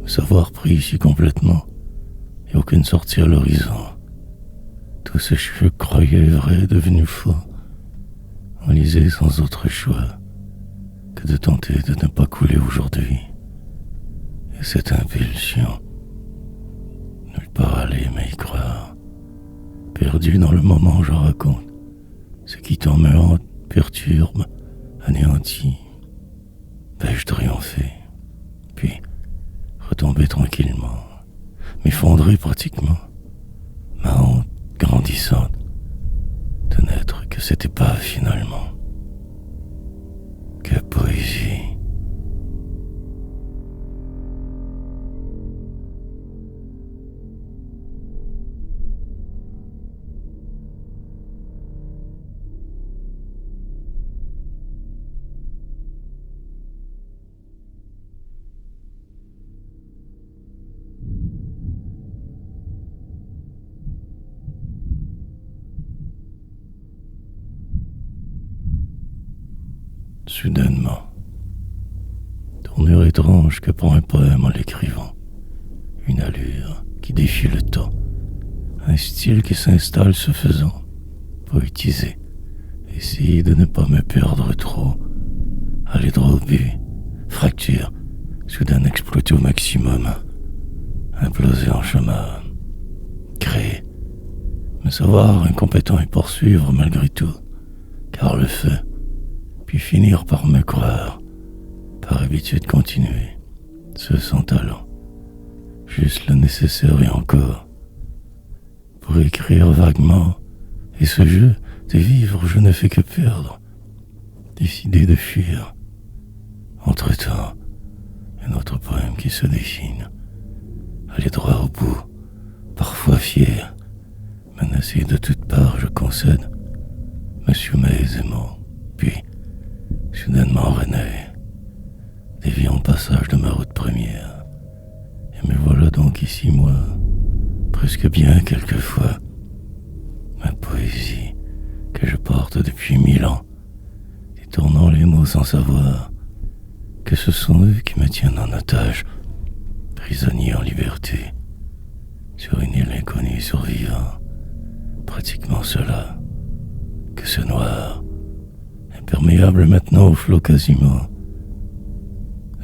Speaker 1: me savoir pris ici complètement, et aucune sortie à l'horizon. Tout ce que je croyais vrai est devenu faux, enlisé sans autre choix que de tenter de ne pas couler aujourd'hui. Et cette impulsion, nulle part aller mais y croire, perdu dans le moment où je raconte, ce qui t'en me hante, perturbe, anéantit, vais-je triompher, puis retomber tranquillement, m'effondrer pratiquement, ma honte grandissante de n'être que c'était pas finalement. Que poésie. soudainement. Tournure étrange que prend un poème en l'écrivant. Une allure qui défie le temps. Un style qui s'installe ce faisant. Poétiser. Essayer de ne pas me perdre trop. Aller droit au but. Fracture. Soudain exploiter au maximum. Imploser en chemin. Créer. Me savoir incompétent et poursuivre malgré tout. Car le feu. Puis finir par me croire. Par habitude continuer. Ce sans talent. Juste le nécessaire et encore. Pour écrire vaguement. Et ce jeu de vivre, je ne fais que perdre. Décider de fuir. Entre-temps, un autre poème qui se dessine. Aller droit au bout. Parfois fier. Menacé de toutes parts, je concède. Me soumets aisément. Puis, soudainement renaît. Déviant passage de ma route première. Et me voilà donc ici, moi, presque bien quelquefois. Ma poésie, que je porte depuis 1000 ans, détournant les mots sans savoir que ce sont eux qui me tiennent en otage, prisonnier en liberté, sur une île inconnue survivant, pratiquement cela, que ce noir, imperméable maintenant au flot quasiment.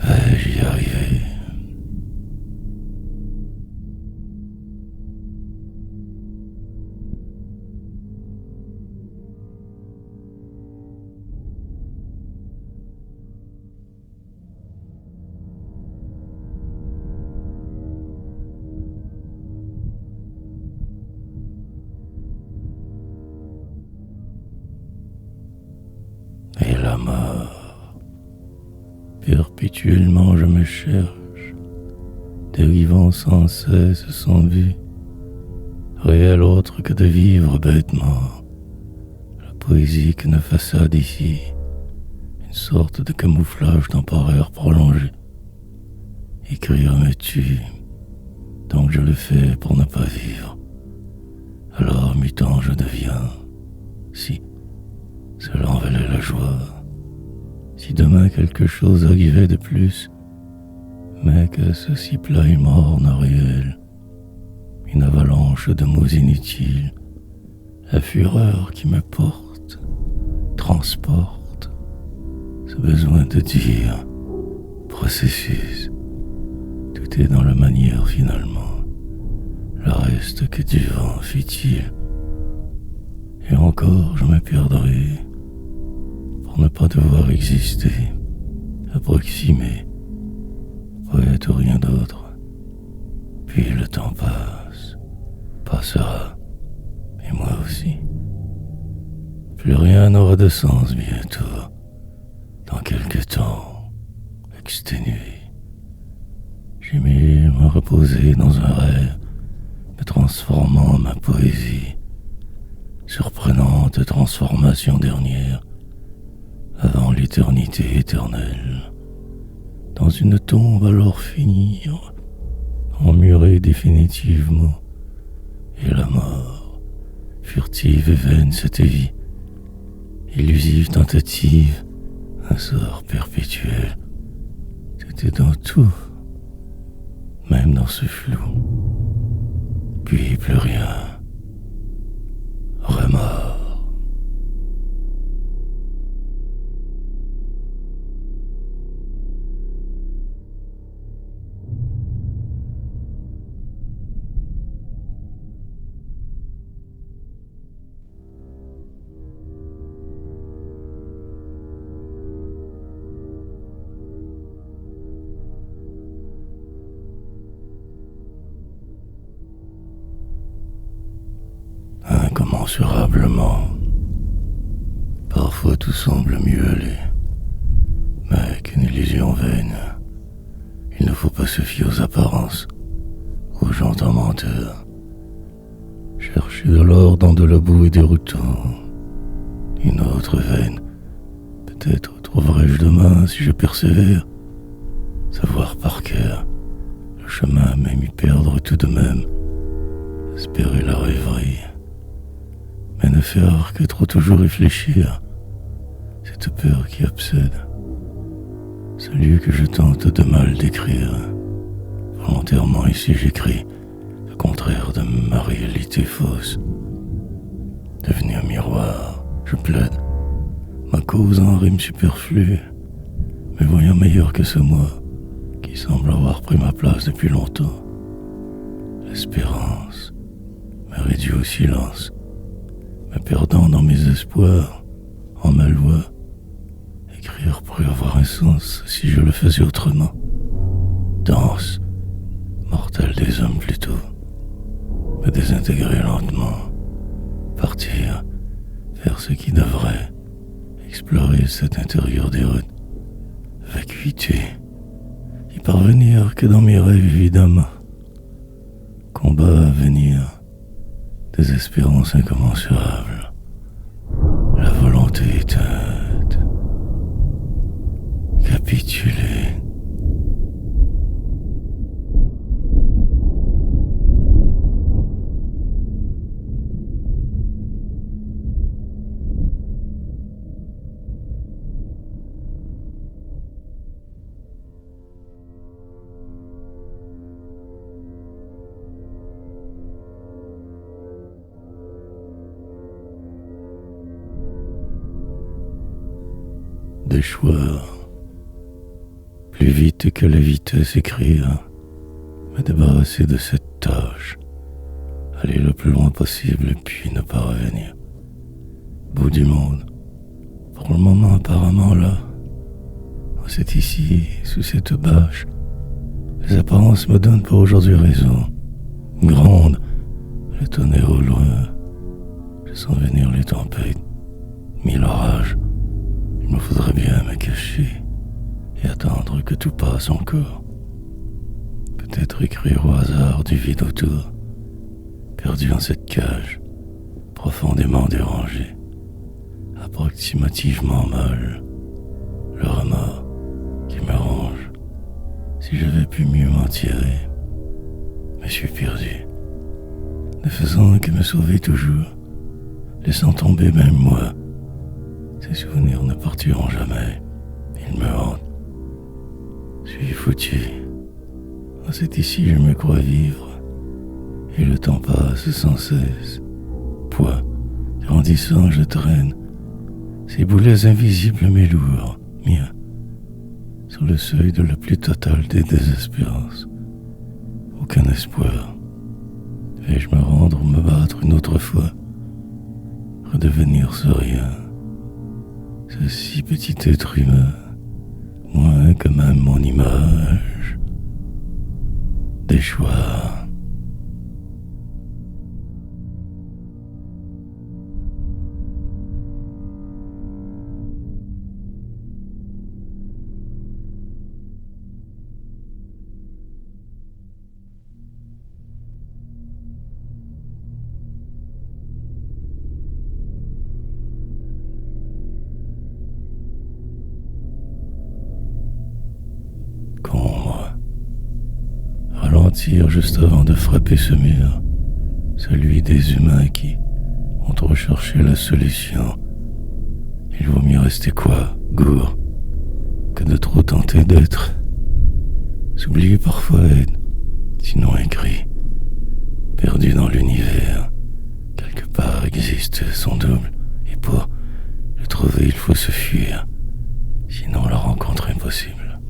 Speaker 1: Vais-je y arriver? Et la mort. Perpétuellement je me cherche, dérivant sans cesse sans but, réel autre que de vivre bêtement, la poésie qu'une façade ici, une sorte de camouflage temporaire prolongé. Écrire me tue, donc je le fais pour ne pas vivre. Alors mutant je deviens, si cela en valait la joie. Si demain quelque chose arrivait de plus, mais que ceci plat et morne réel, une avalanche de mots inutiles, la fureur qui me porte, transporte, ce besoin de dire, processus, tout est dans la manière finalement, le reste que du vent fit-il, et encore je me perdrai, pour ne pas devoir exister, approximer, poète ou rien d'autre. Puis le temps passera, et moi aussi. Plus rien n'aura de sens bientôt, dans quelque temps, exténué. J'aimais me reposer dans un rêve, me transformant ma poésie, surprenante transformation dernière, avant l'éternité éternelle, dans une tombe alors finir, emmurée définitivement, et la mort, furtive et vaine cette vie, illusive tentative, un sort perpétuel, c'était dans tout, même dans ce flou, puis plus rien, remords. Incommensurablement. Parfois tout semble mieux aller, mais qu'une illusion vaine. Il ne faut pas se fier aux apparences, aux gentils menteurs. Chercher de l'or dans de la boue et des routons. Une autre veine. Peut-être trouverai-je demain si je persévère. Savoir par cœur le chemin, même y perdre tout de même. Espérer la rêverie. Mais ne faire que trop toujours réfléchir, c'est cette peur qui obsède, ce lieu que je tente de mal décrire. Volontairement ici j'écris le contraire de ma réalité fausse. Devenu un miroir, je plaide ma cause en rime superflue, me voyant meilleur que ce moi qui semble avoir pris ma place depuis longtemps. L'espérance me réduit au silence, me perdant dans mes espoirs, en ma loi. Écrire pourrait avoir un sens si je le faisais autrement. Danse, mortelle des hommes plutôt, me désintégrer lentement, partir vers ce qui devrait, explorer cet intérieur des routes, vacuité, y parvenir que dans mes rêves évidemment. Combat à venir, désespérance incommensurable, la volonté éteinte, capituler. Déchoir, plus vite que la vitesse écrire, me débarrasser de cette tâche, aller le plus loin possible et puis ne pas revenir. Bout du monde, pour le moment apparemment là, c'est ici, sous cette bâche, les apparences me donnent pour aujourd'hui raison. Grande, le tonnerre au loin, je sens venir les tempêtes, mille orages. Il me faudrait bien me cacher et attendre que tout passe encore. Peut-être écrire au hasard du vide autour, perdu en cette cage, profondément dérangée, approximativement molle, le remords qui me ronge. Si j'avais pu mieux m'en tirer, me suis perdu, ne faisant que me sauver toujours, laissant tomber même moi. Ces souvenirs ne partiront jamais, ils me hantent. Je suis foutu. C'est ici je me crois vivre, et le temps passe sans cesse. Poids, grandissant je traîne, ces boulets invisibles mais lourds, miens, sur le seuil de la plus totale des désespérances. Aucun espoir. Vais-je me rendre ou me battre une autre fois, redevenir ce rien, ce si petit être humain, moins que même mon image, déchoir. Ralentir juste avant de frapper ce mur, celui des humains qui ont trop cherché la solution. Il vaut mieux rester quoi, gourd, que de trop tenter d'être. S'oublier parfois aide, sinon écrit, perdu dans l'univers. Quelque part existe son double, et pour le trouver il faut se fuir, sinon la rencontre est impossible.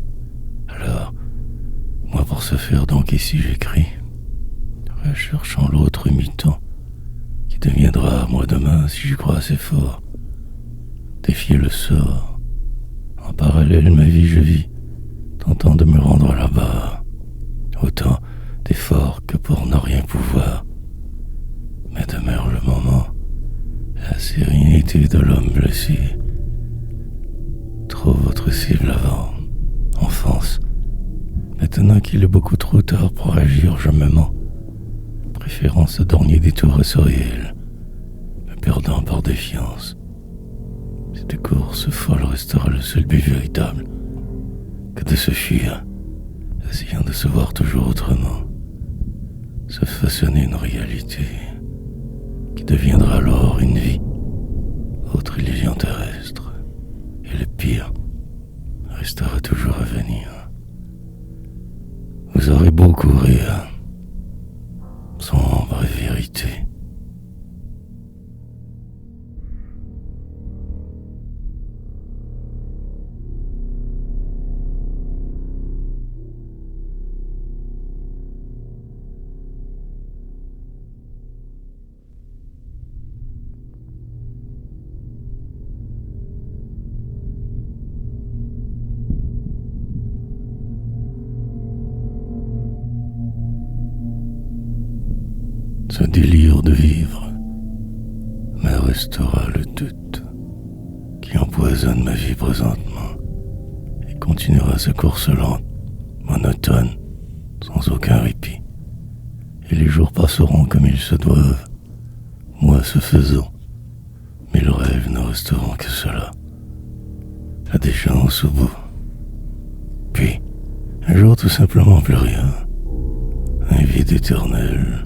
Speaker 1: Alors, moi pour ce faire donc ici j'écris, recherchant l'autre imitant, qui deviendra moi demain si j'y crois assez fort. Défier le sort, en parallèle ma vie je vis, tentant de me rendre là-bas, autant d'efforts que pour ne rien pouvoir. Mais demeure le moment, la sérénité de l'homme blessé. Trop votre cible avant, enfance. Maintenant qu'il est beaucoup trop tard pour agir, je me mens, préférant ce dernier détour à ce réel, me perdant par défiance. Cette course folle restera le seul but véritable, que de se fuir, essayant de se voir toujours autrement, se façonner une réalité qui deviendra alors une vie, autre illusion terrestre, pire restera toujours à venir. Vous aurez beau courir, sombre vérité. Ce délire de vivre me restera le doute qui empoisonne ma vie présentement et continuera sa course lente, monotone, sans aucun répit. Et les jours passeront comme ils se doivent, moi ce faisant, mille rêves ne resteront que cela, la déchéance au bout. Puis, un jour tout simplement plus rien, un vide éternel,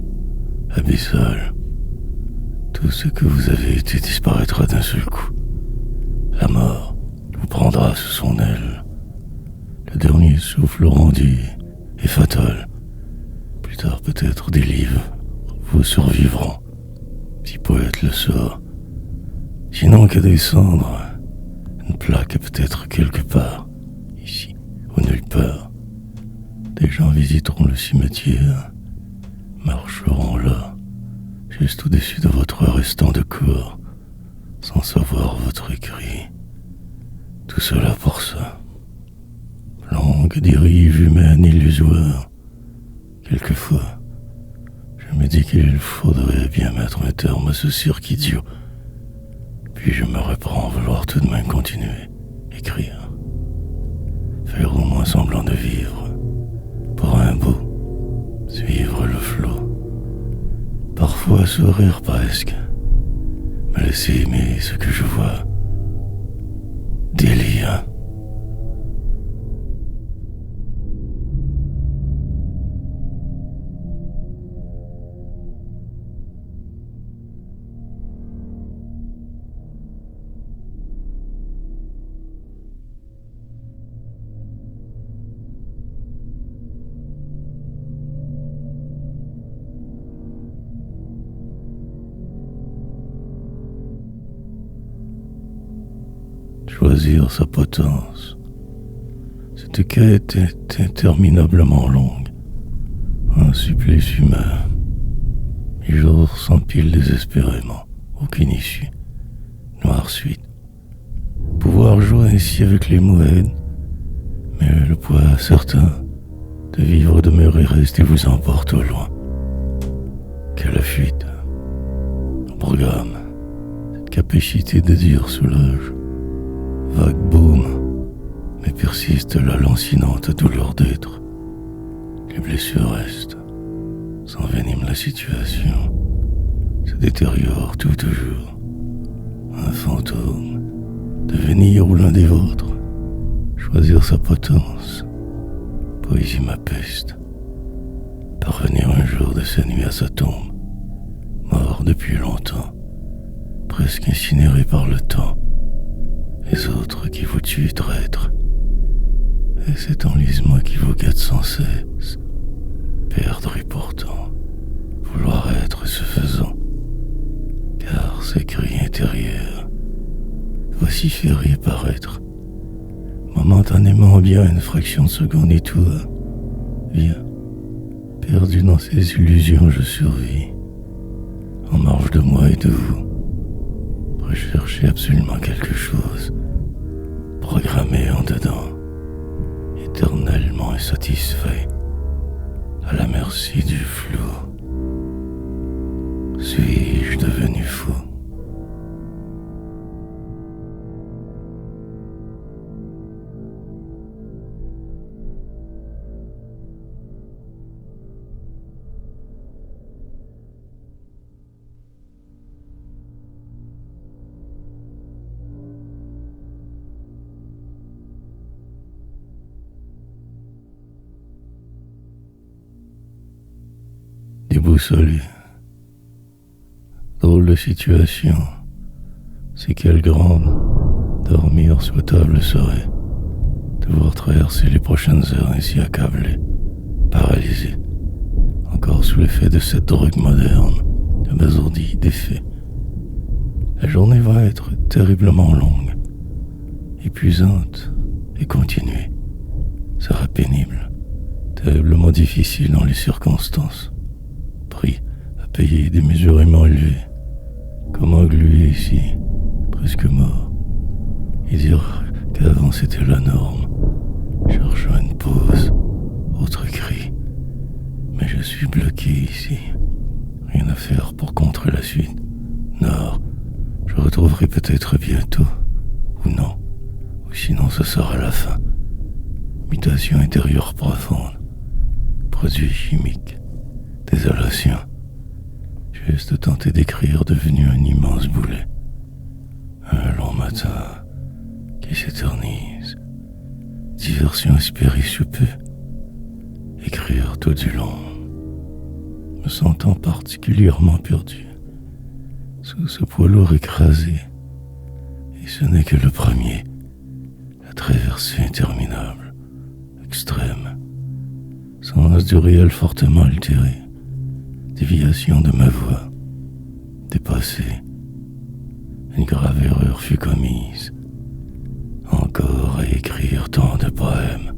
Speaker 1: abyssal. Tout ce que vous avez été disparaîtra d'un seul coup. La mort vous prendra sous son aile. Le dernier souffle rendu est fatal. Plus tard peut-être des livres vous survivront, si poète le sort. Sinon que des cendres, une plaque peut-être quelque part, ici ou nulle part. Des gens visiteront le cimetière, marcheront là, juste au-dessus de votre restant de corps, sans savoir votre cri. Tout cela pour ça. Longue dérive humaine illusoire. Quelquefois, je me dis qu'il faudrait bien mettre un terme à ce cirque idiot. Puis je me reprends à vouloir tout de même continuer, écrire. Faire au moins semblant de vivre. Pour un bout, suivre le flot. Parfois sourire presque, me laisser aimer ce que je vois. Délire. Choisir sa potence. Cette quête est interminablement longue. Un supplice humain. Les jours s'empilent désespérément. Aucune issue. Noire suite. Pouvoir jouer ainsi avec les moeds. Mais le poids certain de vivre, demeurer, rester vous emporte au loin. Quelle fuite. Un programme. Cette capacité de dire soulage. Vague boum, mais persiste la lancinante douleur d'être. Les blessures restent, s'envenime la situation, se détériore tout toujours. Un fantôme, devenir ou l'un des vôtres, choisir sa potence, poésie ma peste, parvenir un jour de sa nuit à sa tombe, mort depuis longtemps, presque incinéré par le temps. Les autres qui vous tuent traîtres, et cet enlisement qui vous guette sans cesse, perdre et pourtant vouloir être ce faisant, car ces cris intérieurs vociférer paraître, momentanément bien une fraction de seconde et tout va, vient, perdu dans ces illusions je survis, en marge de moi et de vous. Rechercher absolument quelque chose, programmé en dedans, éternellement insatisfait, à la merci du flou. Suis-je devenu fou? Déboussolé. Drôle de situation. C'est quelle grande, Dormir souhaitable serait devoir traverser les prochaines heures ainsi accablé, paralysé, encore sous l'effet de cette drogue moderne, abasourdi, défait. La journée va être terriblement longue, épuisante et continuée. Sera pénible, terriblement difficile dans les circonstances. Prix à payer démesurément élevé. Comment gluer ici, presque mort, et dire qu'avant c'était la norme, cherchant une pause, autre cri. Mais je suis bloqué ici. Rien à faire pour contrer la suite. Nord, je retrouverai peut-être bientôt, ou non, ou sinon ce sera la fin. Mutation intérieure profonde, produits chimiques, désolation. Juste tenter d'écrire devenu un immense boulet. Un long matin qui s'éternise. Diversion espérée sous peu. Écrire tout du long. Me sentant particulièrement perdu. Sous ce poids lourd écrasé. Et ce n'est que le premier. La traversée interminable. Extrême. Sens du réel fortement altéré. Déviation de ma voix. Dépassée. Une grave erreur fut commise. Encore à écrire tant de poèmes.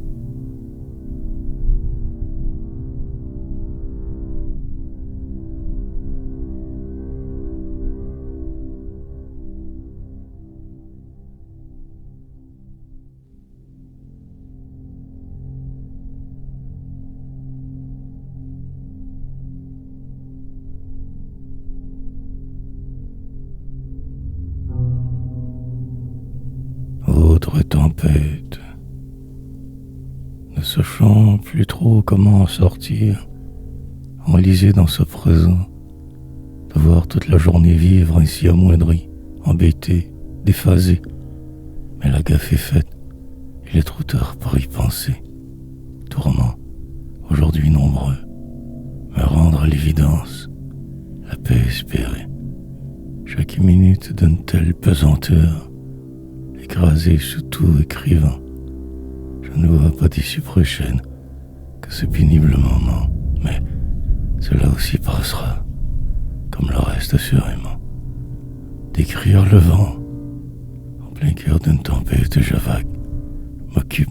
Speaker 1: Autre tempête. Ne sachant plus trop comment en sortir, enlisé dans ce présent, devoir toute la journée vivre ainsi amoindri, embêté, déphasé. Mais la gaffe est faite, il est trop tard pour y penser. Tourment, aujourd'hui nombreux, me rendre à l'évidence, la paix espérée. Chaque minute d'une telle pesanteur, écrasé sous tout écrivain. Je ne vois pas d'issue prochaine que ce pénible moment, mais cela aussi passera, comme le reste assurément. D'écrire le vent, en plein cœur d'une tempête je vague, m'occupe,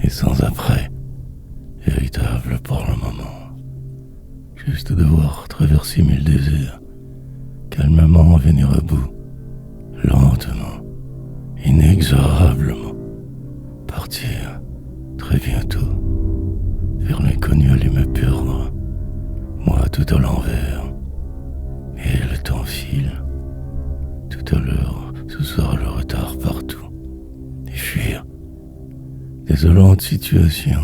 Speaker 1: et sans après, véritable pour le moment. Juste devoir traverser mille déserts, calmement venir à bout, lentement, inexorablement, partir très bientôt vers l'inconnu, aller me perdre, moi tout à l'envers. Et le temps file, tout à l'heure ce sera le retard partout, et fuir. Désolante situation,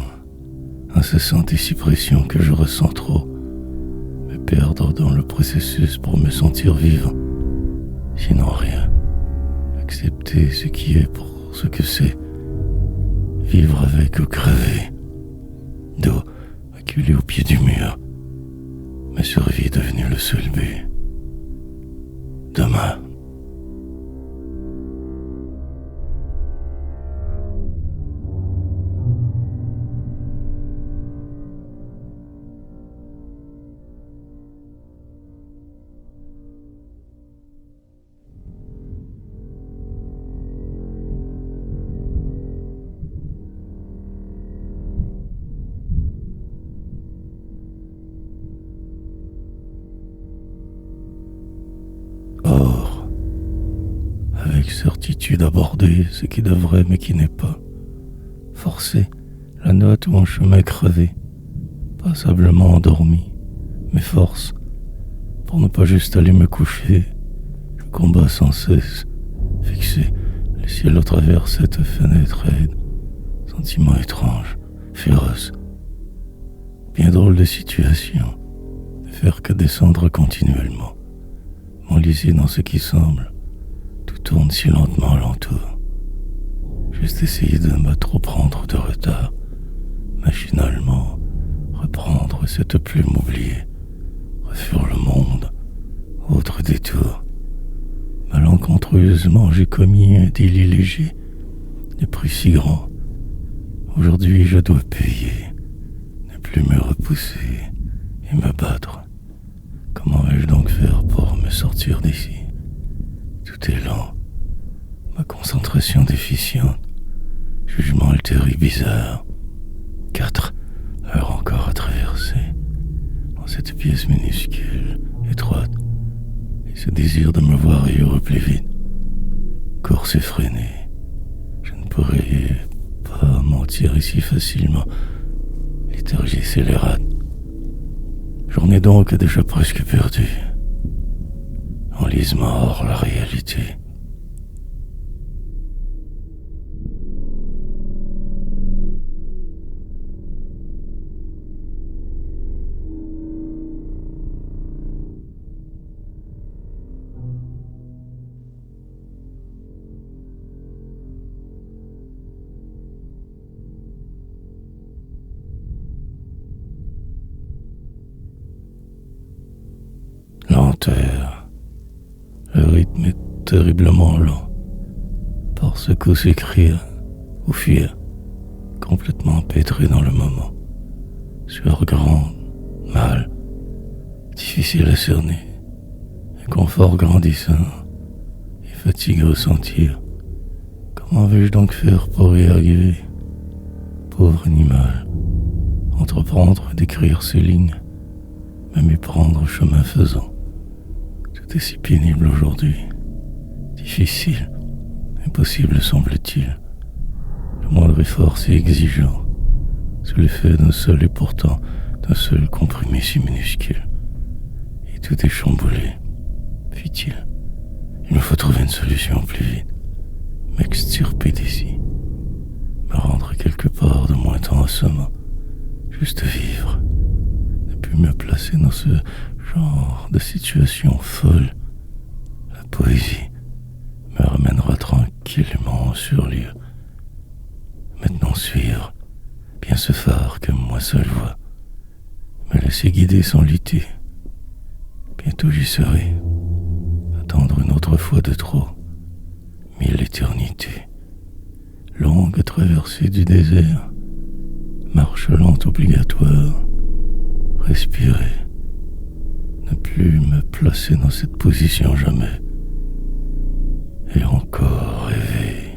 Speaker 1: incessante ici pression que je ressens trop, me perdre dans le processus pour me sentir vivant, sinon rien. Accepter ce qui est pour ce que c'est. Vivre avec ou crever. Dos acculé au pied du mur. Ma survie est devenue le seul but. Demain. Avec certitude aborder ce qui devrait mais qui n'est pas. Forcer la note ou un chemin crevé, passablement endormi, mes forces, pour ne pas juste aller me coucher. Je combats sans cesse, fixé le ciel au travers cette fenêtre aide. Sentiment étrange, féroce, bien drôle de situation, ne faire que descendre continuellement, m'enliser dans ce qui semble. Tout tourne si lentement alentour. Juste essayer de ne pas trop prendre de retard. Machinalement, reprendre cette plume oubliée. Refaire le monde. Autre détour. Malencontreusement, j'ai commis un délit léger, ne plus si grand. Aujourd'hui, je dois payer, ne plus me repousser et me battre. Comment vais-je donc faire pour me sortir d'ici? Tout est lent, ma concentration déficiente, jugement altéré bizarre. 4 heures encore à traverser, dans cette pièce minuscule, étroite, et ce désir de me voir ailleurs plus vite. Course effrénée, je ne pourrais pas mentir ici facilement. Léthargie scélérate. Journée donc déjà presque perdue. Enlisement hors la réalité. Lenteur. Le rythme est terriblement lent. Parce qu'au s'écrire, ou fuir, complètement pétré dans le moment. Sueur grande, mal, difficile à cerner, inconfort grandissant et fatigue à ressentir. Comment vais-je donc faire pour y arriver? Pauvre animal, entreprendre d'écrire ces lignes, me méprendre chemin faisant. Tout est si pénible aujourd'hui, difficile, impossible semble-t-il. Le moindre effort si exigeant, sous l'effet d'un seul et pourtant d'un seul comprimé si minuscule. Et tout est chamboulé, fit-il. Il me faut trouver une solution plus vite, m'extirper d'ici, me rendre quelque part de moins temps assommant, juste vivre, ne plus me placer dans ce genre de situation folle. La poésie me ramènera tranquillement sur lieu. Maintenant suivre, bien ce phare que moi seul vois, me laisser guider sans lutter. Bientôt j'y serai. Attendre une autre fois de trop. 1000 éternités. Longue traversée du désert. Marche lente obligatoire. Respirer. Ne plus me placer dans cette position jamais. Et encore rêver.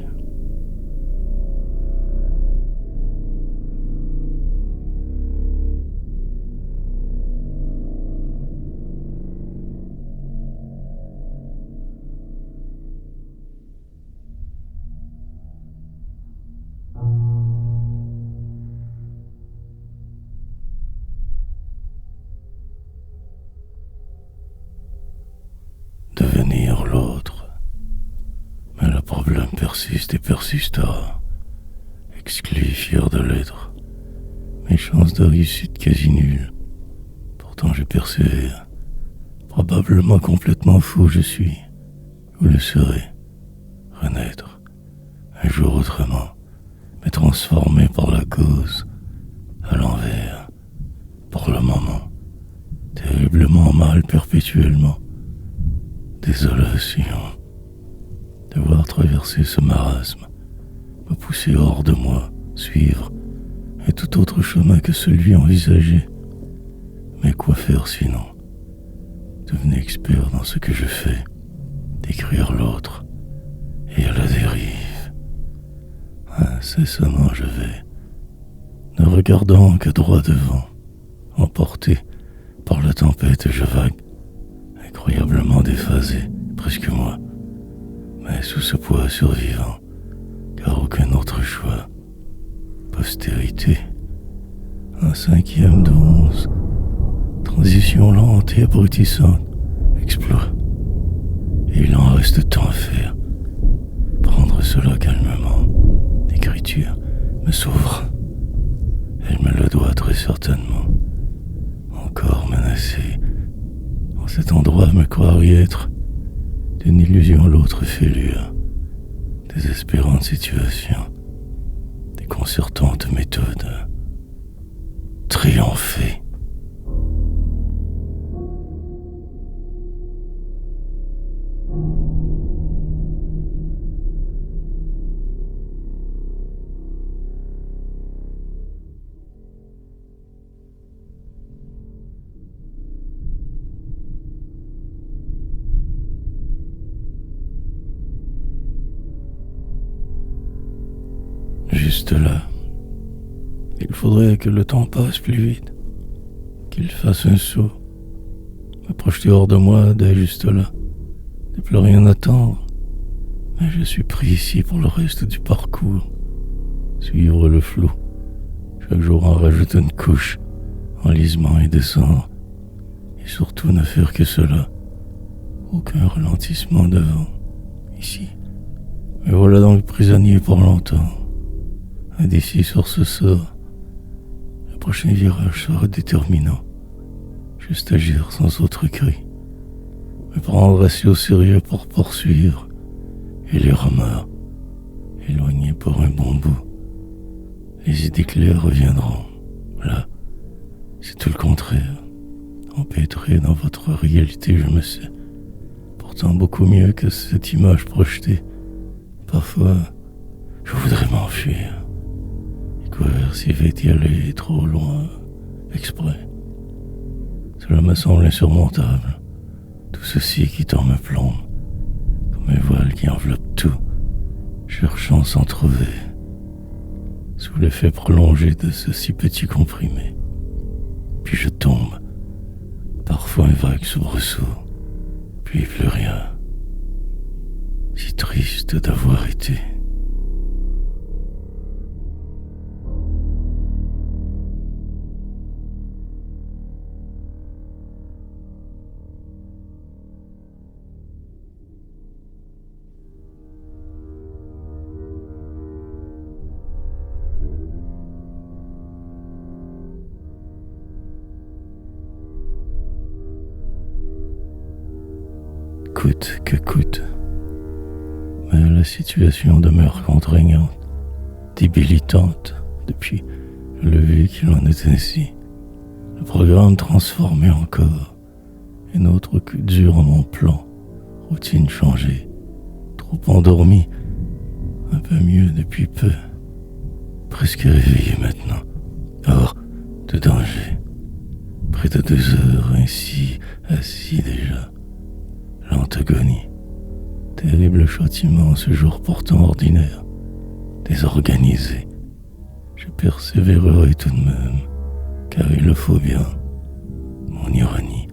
Speaker 1: Devenir l'autre. Mais le problème persiste et persistera. Exclu, fier de l'être. Mes chances de réussite quasi nulles. Pourtant je persévère. Probablement complètement fou je suis. Ou le serai. Renaître. Un jour autrement. Mais transformé par la cause. À l'envers. Pour le moment. Terriblement mal perpétuellement. Désolation. Devoir traverser ce marasme, me pousser hors de moi, suivre, et tout autre chemin que celui envisagé. Mais quoi faire sinon? Devenir expert dans ce que je fais, décrire l'autre, et à la dérive. Incessamment je vais, ne regardant que droit devant, emporté par la tempête je vague, incroyablement déphasé, presque moi, mais sous ce poids survivant, car aucun autre choix. Postérité, un 5e de 11, transition lente et abrutissante, exploit. Et il en reste tant à faire. Prendre cela calmement, l'écriture me sauvera. Elle me le doit très certainement. Encore menacée, en cet endroit me croire y être, d'une illusion à l'autre fêlure, désespérante situation, déconcertante méthode, triompher. juste là. Il faudrait que le temps passe plus vite, qu'il fasse un saut, me projeter hors de moi dès juste là, ne plus rien attendre. Mais je suis pris ici pour le reste du parcours. Suivre le flou, chaque jour en rajouter une couche, enlisement et descendre, et surtout ne faire que cela. Aucun ralentissement devant, ici. Me voilà donc prisonnier pour longtemps. Indécis sur ce sort. Le prochain virage sera déterminant. Juste agir sans autre cri. Me prendre assez au sérieux pour poursuivre. Et les rameurs, éloignés pour un bon bout. Les idées claires reviendront. Là, c'est tout le contraire. Empêtré dans votre réalité, je me sais. Pourtant beaucoup mieux que cette image projetée. Parfois, je voudrais m'enfuir. Et coerciver d'y aller trop loin, exprès. Cela me semble insurmontable. Tout ceci qui tant me plombe, comme un voile qui enveloppe tout, cherchant s'en trouver, sous l'effet prolongé de ce si petit comprimé. Puis je tombe, parfois un vague soubresaut, puis plus rien. Si triste d'avoir été. Coûte que coûte. Mais la situation demeure contraignante, débilitante depuis le vu qu'il en est ainsi. Le programme transformé encore, un autre coup dur à mon plan, routine changée, trop endormi, un peu mieux depuis peu, presque réveillé maintenant, hors de danger, près de 2 heures ainsi assis déjà, lente agonie. Terrible châtiment ce jour pourtant ordinaire, désorganisé. Je persévérerai tout de même, car il le faut bien. Mon ironie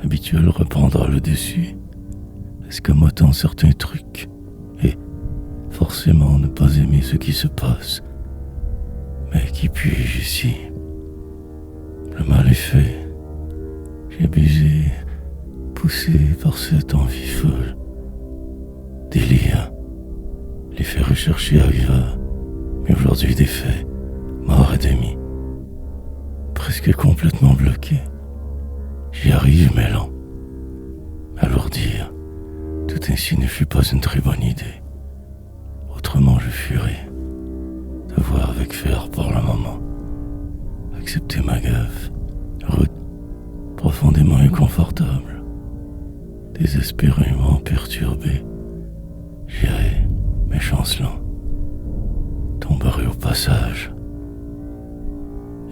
Speaker 1: habituelle reprendra le dessus, escamotant certains trucs, et forcément ne pas aimer ce qui se passe. Mais qui puis-je ici? Le mal est fait. J'ai abusé, poussé par cette envie folle. Délire. Les faits recherchés arriva, mais aujourd'hui des faits, mort et demi. Presque complètement bloqué. J'y arrive, mais lent. Alourdir. Tout ainsi ne fut pas une très bonne idée. Autrement je fuirais. Devoir avec fer pour le moment. Accepter ma gaffe. Rude. Profondément inconfortable. Désespérément perturbé. J'irai, mais chancelant, tomberai au passage.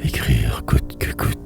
Speaker 1: Écrire coûte que coûte.